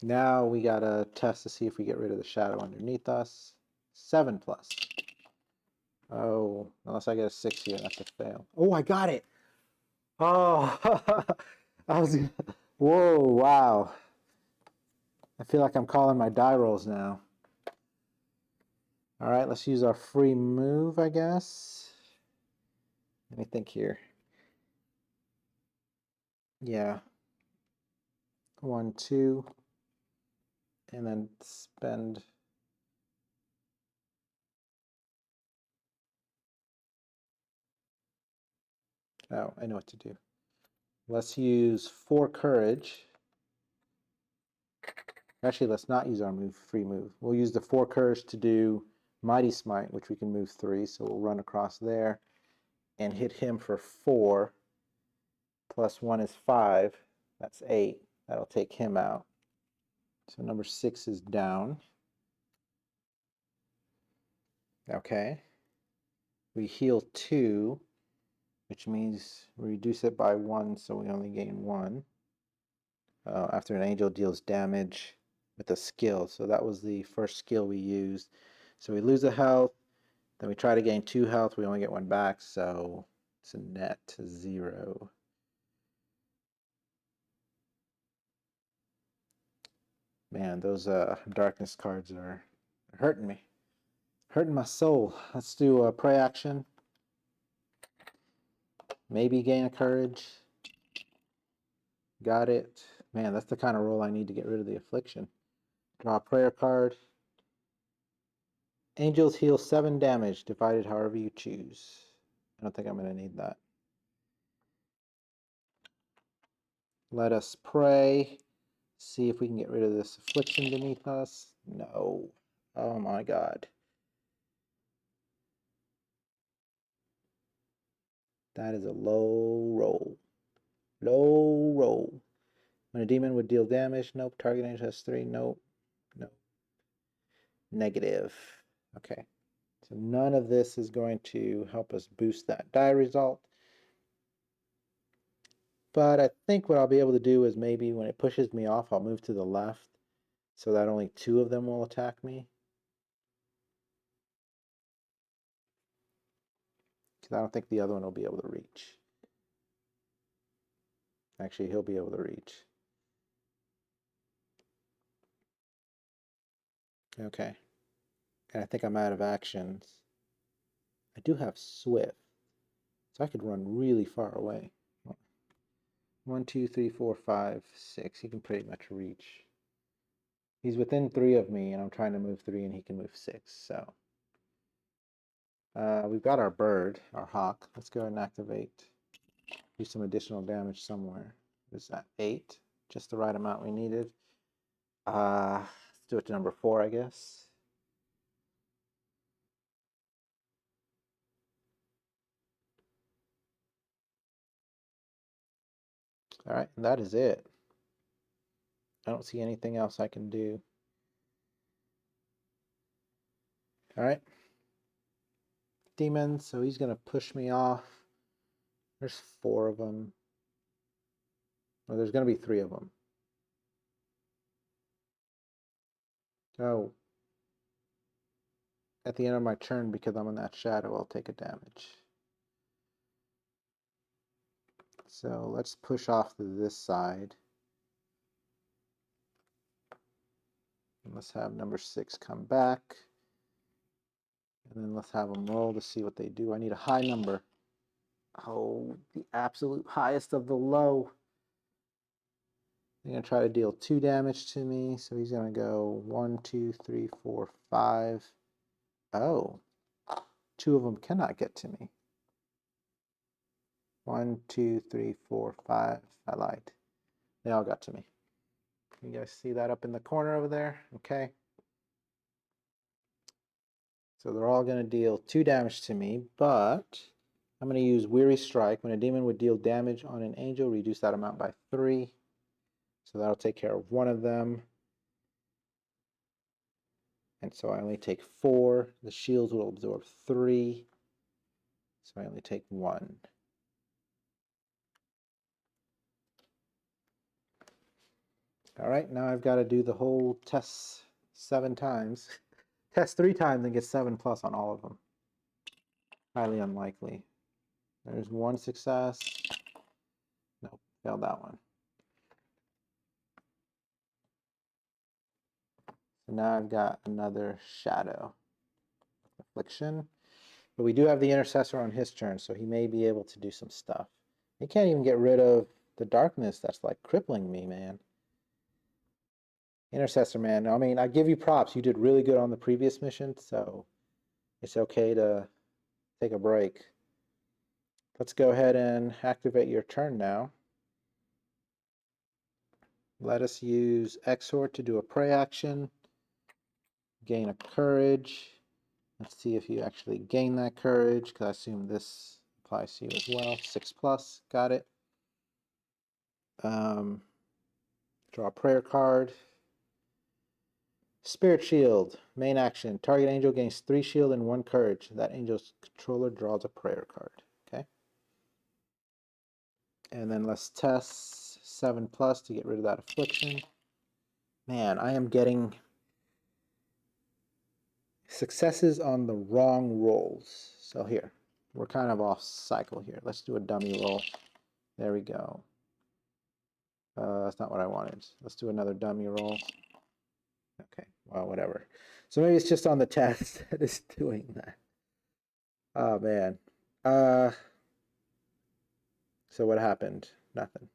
Speaker 1: Now we got a test to see if we get rid of the shadow underneath us. 7 plus. Oh, unless I get a 6 here, that's a fail. Oh, I got it! Oh, I was... Whoa, wow. I feel like I'm calling my die rolls now. All right, let's use our free move, I guess. Let me think here. Yeah. 1, 2. And then spend... Oh, I know what to do. Let's use 4 courage. Actually, let's not use our free move. We'll use the 4 courage to do Mighty Smite, which we can move 3. So we'll run across there and hit him for 4. Plus 1 is 5. That's 8. That'll take him out. So number 6 is down. Okay. We heal 2, which means we reduce it by 1, so we only gain 1. After an angel deals damage with a skill. So that was the first skill we used. So we lose a health, then we try to gain 2 health, we only get 1 back, so it's a net 0. Man, those darkness cards are hurting me. Hurting my soul. Let's do a prey action. Maybe gain a courage. Got it. Man, that's the kind of roll I need to get rid of the affliction. Draw a prayer card. Angels heal 7 damage, divided however you choose. I don't think I'm going to need that. Let us pray. See if we can get rid of this affliction beneath us. No. Oh my god. That is a low roll. Low roll. When a demon would deal damage, nope. Target angel has 3, nope. Nope. Negative. Okay. So none of this is going to help us boost that die result. But I think what I'll be able to do is maybe when it pushes me off, I'll move to the left so that only 2 of them will attack me. Because I don't think the other one will be able to reach. Actually, he'll be able to reach. Okay. And I think I'm out of actions. I do have Swift, so I could run really far away. 1, 2, 3, 4, 5, 6. He can pretty much reach. He's within 3 of me, and I'm trying to move 3, and he can move 6. So we've got our bird, our hawk. Let's go ahead and activate. Do some additional damage somewhere. Is that 8? Just the right amount we needed. Let's do it to number 4, I guess. All right, and that is it. I don't see anything else I can do. All right. Demons, so he's going to push me off. There's 4 of them. Well, there's going to be 3 of them. Oh. At the end of my turn, because I'm in that shadow, I'll take a damage. So let's push off to this side. And let's have number 6 come back. And then let's have them roll to see what they do. I need a high number. Oh, the absolute highest of the low. They're going to try to deal 2 damage to me. So he's going to go 1, 2, 3, 4, 5. Oh, 2 of them cannot get to me. 1, 2, 3, 4, 5. I lied. They all got to me. You guys see that up in the corner over there? Okay. So they're all going to deal 2 damage to me, but I'm going to use Weary Strike. When a demon would deal damage on an angel, reduce that amount by 3. So that'll take care of one of them. And so I only take 4. The shields will absorb 3. So I only take 1. All right, now I've got to do the whole test 7 times. Test 3 times and get 7+ on all of them. Highly unlikely. There's 1 success. Nope, failed that one. So now I've got another shadow affliction. But we do have the intercessor on his turn, so he may be able to do some stuff. He can't even get rid of the darkness that's like crippling me, man. Intercessor, man. I mean, I give you props. You did really good on the previous mission, so it's okay to take a break. Let's go ahead and activate your turn now. Let us use Exhort to do a pray action. Gain a courage. Let's see if you actually gain that courage, because I assume this applies to you as well. 6+, got it. Draw a prayer card. Spirit Shield, main action. Target angel gains 3 shield and 1 courage. That angel's controller draws a prayer card. Okay. And then let's test 7+ to get rid of that affliction. Man, I am getting successes on the wrong rolls. So here, we're kind of off cycle here. Let's do a dummy roll. There we go. That's not what I wanted. Let's do another dummy roll. Okay, well, whatever. So maybe it's just on the test that is doing that. Oh, man. So what happened? Nothing.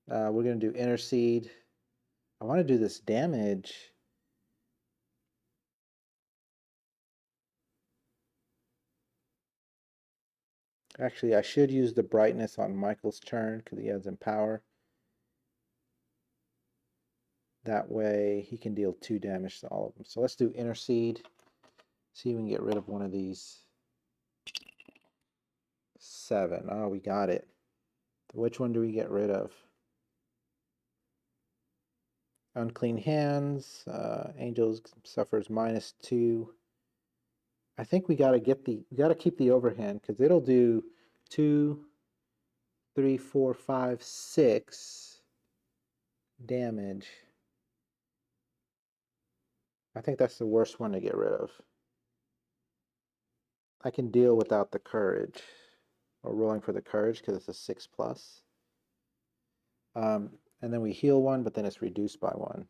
Speaker 1: We're going to do Intercede. I want to do this damage. Actually, I should use the brightness on Michael's turn because he has Empower. That way he can deal 2 damage to all of them. So let's do Intercede. See if we can get rid of one of these. 7. Oh, we got it. Which one do we get rid of? Unclean Hands. Angels suffers -2. I think we gotta keep the overhand because it'll do 2, 3, 4, 5, 6 damage. I think that's the worst one to get rid of. I can deal without the courage or rolling for the courage because it's a 6+. And then we heal 1, but then it's reduced by 1.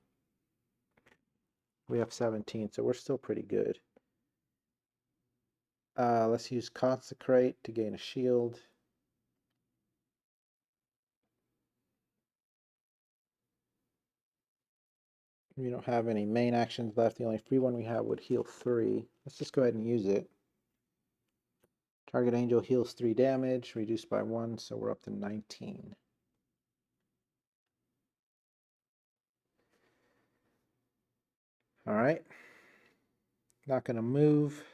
Speaker 1: We have 17, so we're still pretty good. Let's use Consecrate to gain a shield. We don't have any main actions left. The only free one we have would heal 3. Let's just go ahead and use it. Target angel heals 3 damage, reduced by 1, so we're up to 19. All right. Not going to move.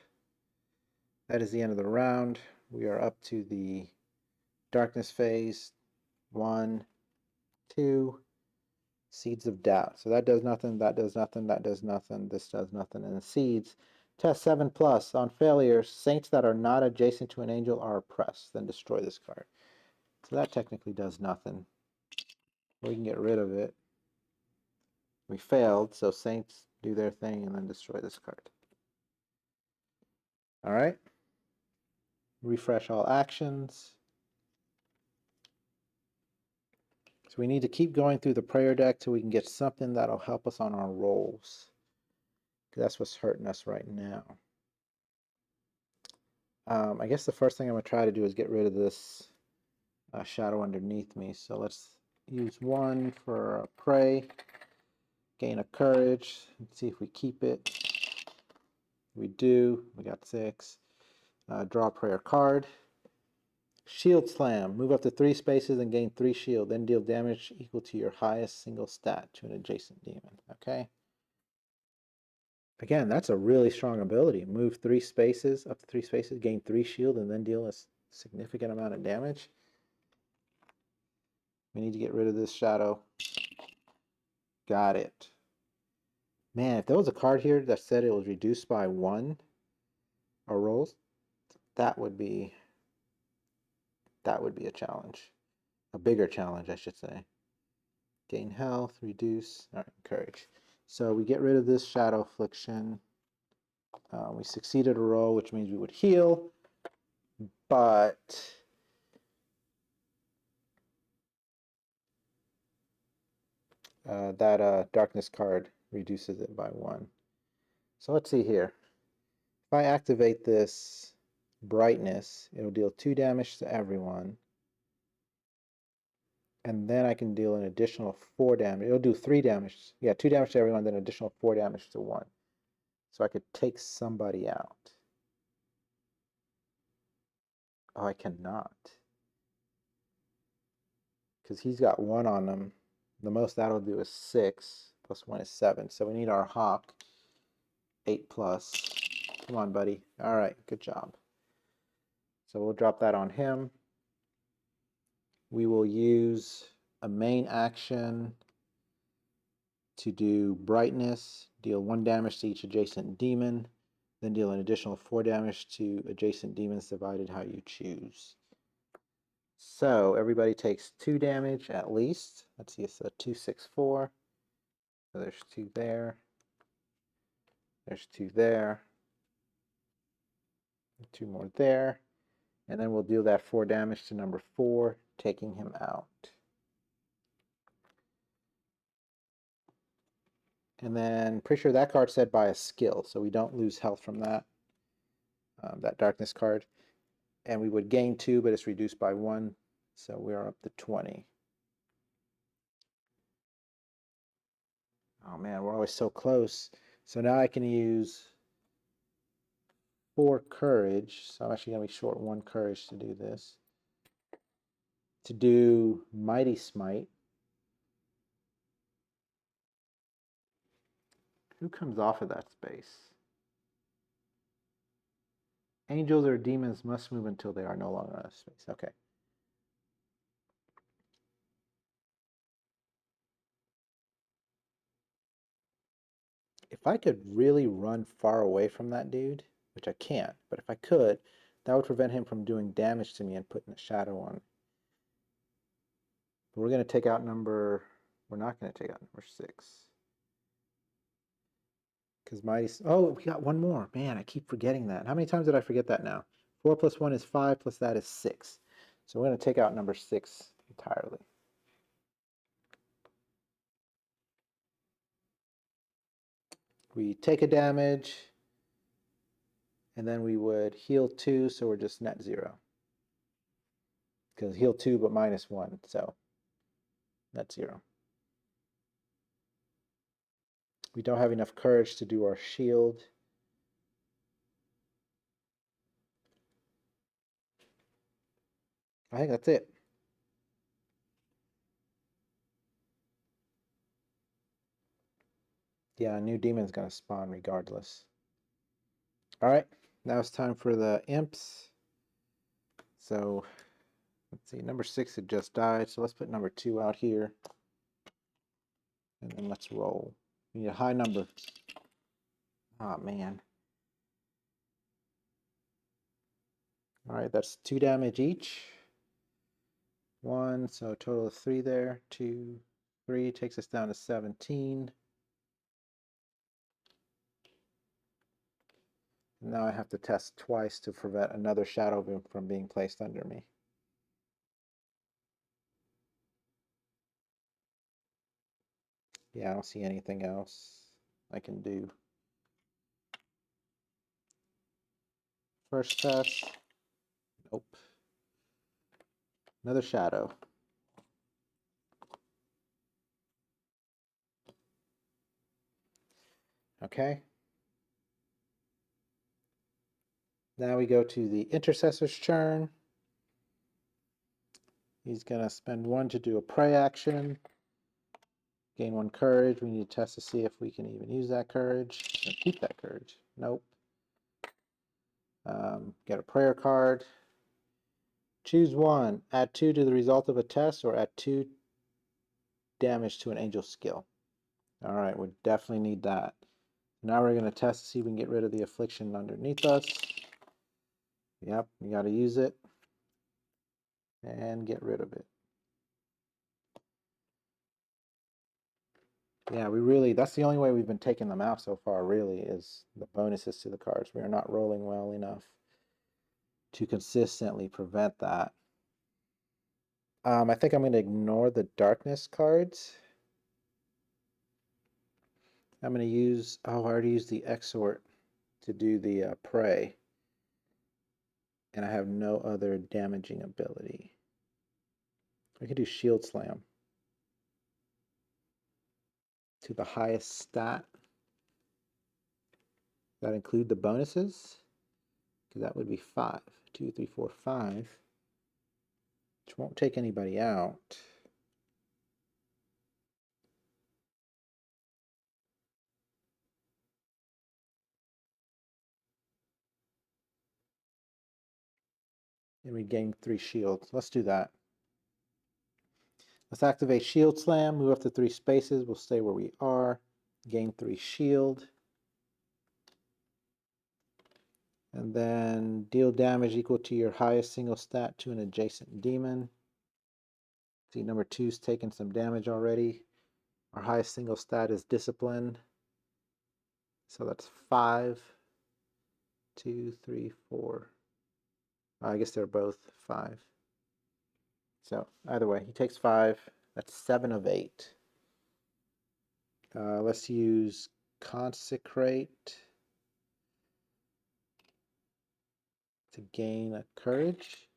Speaker 1: That is the end of the round. We are up to the darkness phase. 1, 2. Seeds of Doubt. So that does nothing, that does nothing, that does nothing, this does nothing. And the seeds. Test 7+. On failure, saints that are not adjacent to an angel are oppressed. Then destroy this card. So that technically does nothing. We can get rid of it. We failed, so saints do their thing and then destroy this card. All right. Refresh all actions. So we need to keep going through the prayer deck till we can get something that'll help us on our rolls. That's what's hurting us right now. I guess the first thing I'm going to try to do is get rid of this shadow underneath me. So let's use 1 for a pray. Gain a courage. Let's see if we keep it. We do. We got 6. Draw a prayer card. Shield Slam. Move up to 3 spaces and gain 3 shield. Then deal damage equal to your highest single stat to an adjacent demon. Okay. Again, that's a really strong ability. Move 3 spaces, up to 3 spaces, gain 3 shield, and then deal a significant amount of damage. We need to get rid of this shadow. Got it. Man, if there was a card here that said it was reduced by 1 or rolls, that would be a challenge. A bigger challenge, I should say. Gain health, reduce, all right, courage. So we get rid of this shadow affliction. We succeeded a roll, which means we would heal, but that darkness card reduces it by 1. So let's see here. If I activate this brightness, it'll deal 2 damage to everyone. And then I can deal an additional 4 damage. It'll do 3 damage. Yeah, 2 damage to everyone, then additional 4 damage to 1. So I could take somebody out. Oh, I cannot. Because he's got 1 on him. The most that'll do is 6. Plus 1 is 7. So we need our hawk. 8 plus. Come on, buddy. All right, good job. So we'll drop that on him. We will use a main action to do brightness, deal 1 damage to each adjacent demon, then deal an additional 4 damage to adjacent demons divided how you choose. So everybody takes 2 damage at least. Let's see, it's a 2, 6, 4. So there's 2 there. There's 2 there. 2 more there. And then we'll deal that 4 damage to number 4, taking him out. And then pretty sure that card said by a skill, so we don't lose health from that. That darkness card. And we would gain 2, but it's reduced by 1. So we are up to 20. Oh man, we're always so close. So now I can use 4 courage. So I'm actually going to be short 1 courage to do this. To do Mighty Smite. Who comes off of that space? Angels or demons must move until they are no longer out of space. Okay. If I could really run far away from that dude, which I can't, but if I could, that would prevent him from doing damage to me and putting a shadow on. But we're going to take out number, we're not going to take out number 6. Because Mighty, oh, we got 1 more. Man, I keep forgetting that. How many times did I forget that now? 4 plus 1 is 5, plus that is 6. So we're going to take out number 6 entirely. We take a damage, and then we would heal 2, so we're just net 0. Because heal 2, but minus 1, so net 0. We don't have enough courage to do our shield. I think that's it. Yeah, a new demon's going to spawn regardless. All right, now it's time for the imps. So let's see, number 6 had just died, so let's put number 2 out here. And then let's roll. We need a high number. Oh, man. All right, that's 2 damage each. 1, so a total of 3 there. 2, 3 takes us down to 17. Now I have to test twice to prevent another shadow boom from being placed under me. Yeah, I don't see anything else I can do. First test. Nope. Another shadow. Okay. Now we go to the intercessor's turn. He's going to spend 1 to do a prey action. Gain 1 courage. We need to test to see if we can even use that courage. Keep that courage. Nope. Get a prayer card. Choose one. Add 2 to the result of a test or add 2 damage to an angel skill. All right, we definitely need that. Now we're going to test to see if we can get rid of the affliction underneath us. Yep, we got to use it and get rid of it. Yeah, that's the only way we've been taking them out so far, really, is the bonuses to the cards. We are not rolling well enough to consistently prevent that. I think I'm going to ignore the darkness cards. I'm going to use, I already used the exhort to do the pray. And I have no other damaging ability. I could do shield slam to the highest stat. That include the bonuses? Because that would be 5. 2, 3, 4, 5. Which won't take anybody out. And we gain 3 shields. Let's do that. Let's activate shield slam. Move up to 3 spaces. We'll stay where we are. Gain 3 shield. And then deal damage equal to your highest single stat to an adjacent demon. See, number 2's taken some damage already. Our highest single stat is discipline. So that's 5, 2, 3, 4. I guess they're both 5. So either way, he takes 5. That's 7 of 8. Let's use consecrate to gain a courage.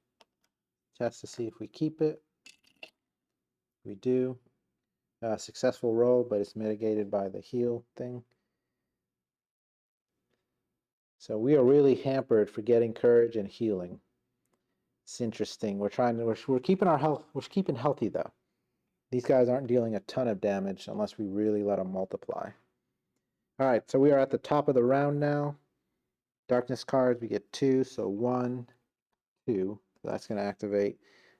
Speaker 1: Test to see if we keep it. We do. Successful roll, but it's mitigated by the heal thing. So we are really hampered for getting courage and healing. It's interesting. We're keeping our health. We're keeping healthy though. These guys aren't dealing a ton of damage unless we really let them multiply. All right, so we are at the top of the round now. Darkness cards, we get 2, so 1, 2. So that's going to activate.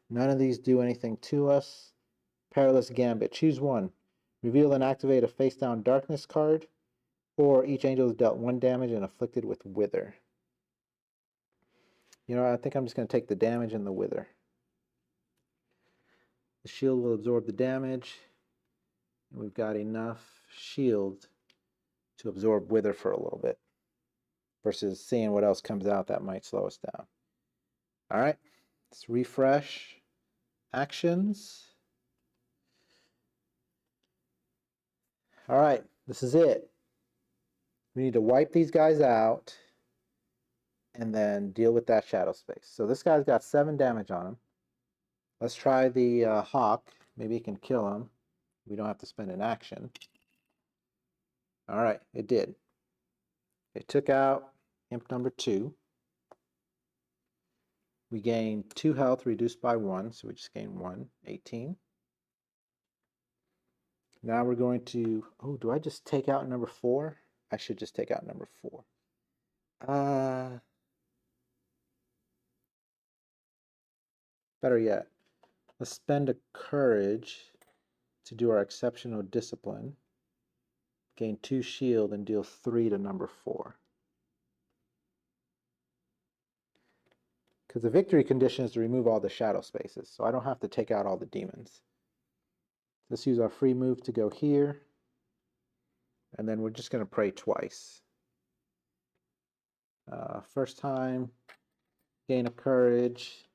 Speaker 1: None of these do anything to us. Perilous Gambit. Choose one. Reveal and activate a face-down darkness card, or each angel is dealt 1 damage and afflicted with wither. You know, I think I'm just going to take the damage and the wither. The shield will absorb the damage. And we've got enough shield to absorb wither for a little bit, versus seeing what else comes out that might slow us down. All right, let's refresh actions. All right, this is it. We need to wipe these guys out and then deal with that shadow space. So this guy's got 7 damage on him. Let's try the hawk. Maybe it can kill him. We don't have to spend an action. All right, it did. It took out imp number 2. We gained 2 health reduced by 1, so we just gained 1, 18. Now we're going to, oh, do I just take out number 4? I should just take out number 4. Better yet, let's spend a courage to do our exceptional discipline. Gain 2 shield and deal 3 to number 4. Because the victory condition is to remove all the shadow spaces, so I don't have to take out all the demons. Let's use our free move to go here. And then we're just going to pray twice. First time, gain a courage.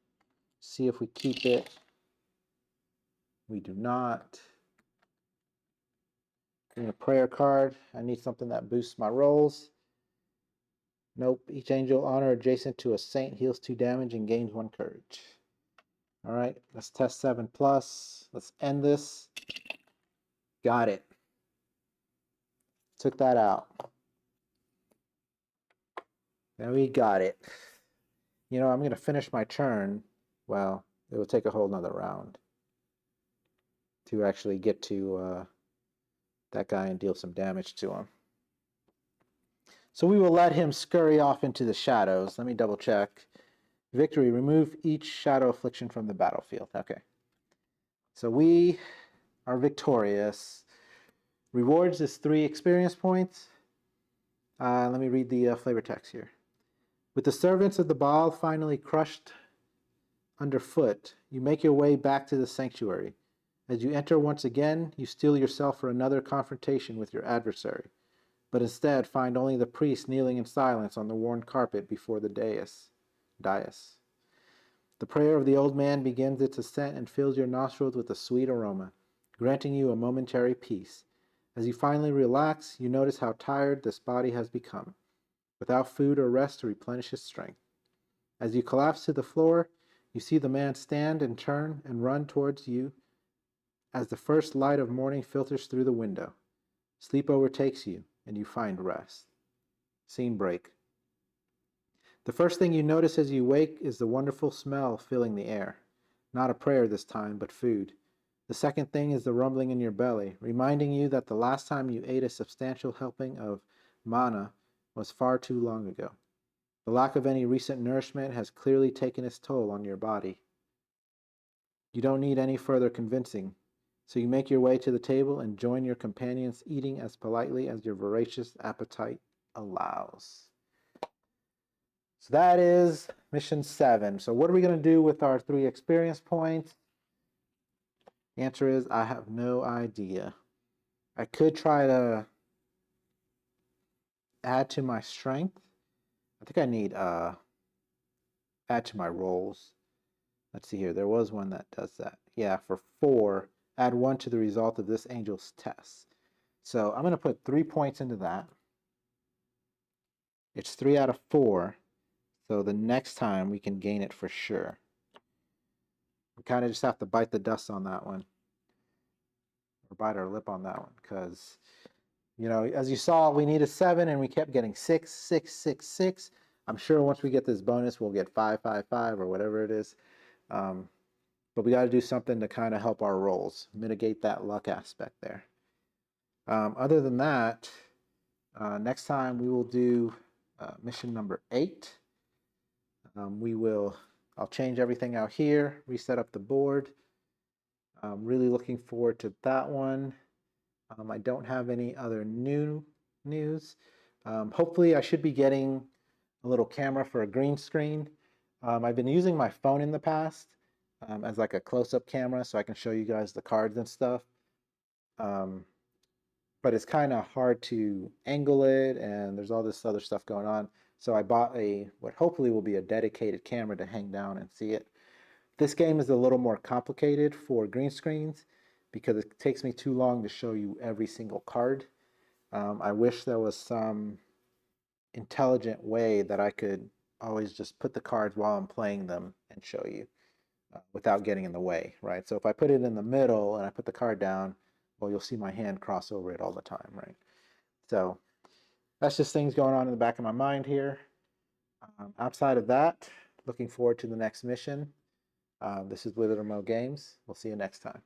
Speaker 1: See if we keep it. We do not. Gain a prayer card. I need something that boosts my rolls. Nope. Each angel honor adjacent to a saint heals 2 damage and gains 1 courage. All right, let's test 7 plus. Let's end this. Got it. Took that out. And we got it. You know, I'm going to finish my turn. Well, it will take a whole nother round to actually get to that guy and deal some damage to him. So we will let him scurry off into the shadows. Let me double check. Victory, remove each shadow affliction from the battlefield. Okay. So we are victorious. Rewards is 3 experience points. Let me read the flavor text here. With the servants of the Baal finally crushed underfoot, you make your way back to the sanctuary. As you enter once again, you steel yourself for another confrontation with your adversary, but instead find only the priest kneeling in silence on the worn carpet before the dais. The prayer of the old man begins its ascent and fills your nostrils with a sweet aroma, granting you a momentary peace. As you finally relax, you notice how tired this body has become, without food or rest to replenish its strength. As you collapse to the floor, you see the man stand and turn and run towards you as the first light of morning filters through the window. Sleep overtakes you, and you find rest. Scene break. The first thing you notice as you wake is the wonderful smell filling the air. Not a prayer this time, but food. The second thing is the rumbling in your belly, reminding you that the last time you ate a substantial helping of manna was far too long ago. The lack of any recent nourishment has clearly taken its toll on your body. You don't need any further convincing, so you make your way to the table and join your companions, eating as politely as your voracious appetite allows. So that is mission 7. So what are we going to do with our 3 experience points? The answer is I have no idea. I could try to add to my strength. I think I need add to my rolls. Let's see here. There was one that does that. Yeah, for 4, add 1 to the result of this angel's test. So I'm going to put 3 points into that. It's 3 out of 4. So the next time we can gain it for sure. We kind of just have to bite the dust on that one. Or bite our lip on that one. Because, you know, as you saw, we needed 7 and we kept getting 6, 6, 6, 6. I'm sure once we get this bonus, we'll get 5, 5, 5 or whatever it is. But we got to do something to kind of help our rolls, mitigate that luck aspect there. Other than that, next time we will do mission number 8. I'll change everything out here, reset up the board. I'm really looking forward to that one. I don't have any other new news. Hopefully I should be getting a little camera for a green screen. I've been using my phone in the past as like a close-up camera so I can show you guys the cards and stuff. But it's kind of hard to angle it and there's all this other stuff going on. So I bought what hopefully will be a dedicated camera to hang down and see it. This game is a little more complicated for green screens because it takes me too long to show you every single card. I wish there was some intelligent way that I could always just put the cards while I'm playing them and show you without getting in the way, right? So if I put it in the middle and I put the card down, well, you'll see my hand cross over it all the time, right? So that's just things going on in the back of my mind here. Outside of that, looking forward to the next mission. This is Wither Mo Games. We'll see you next time.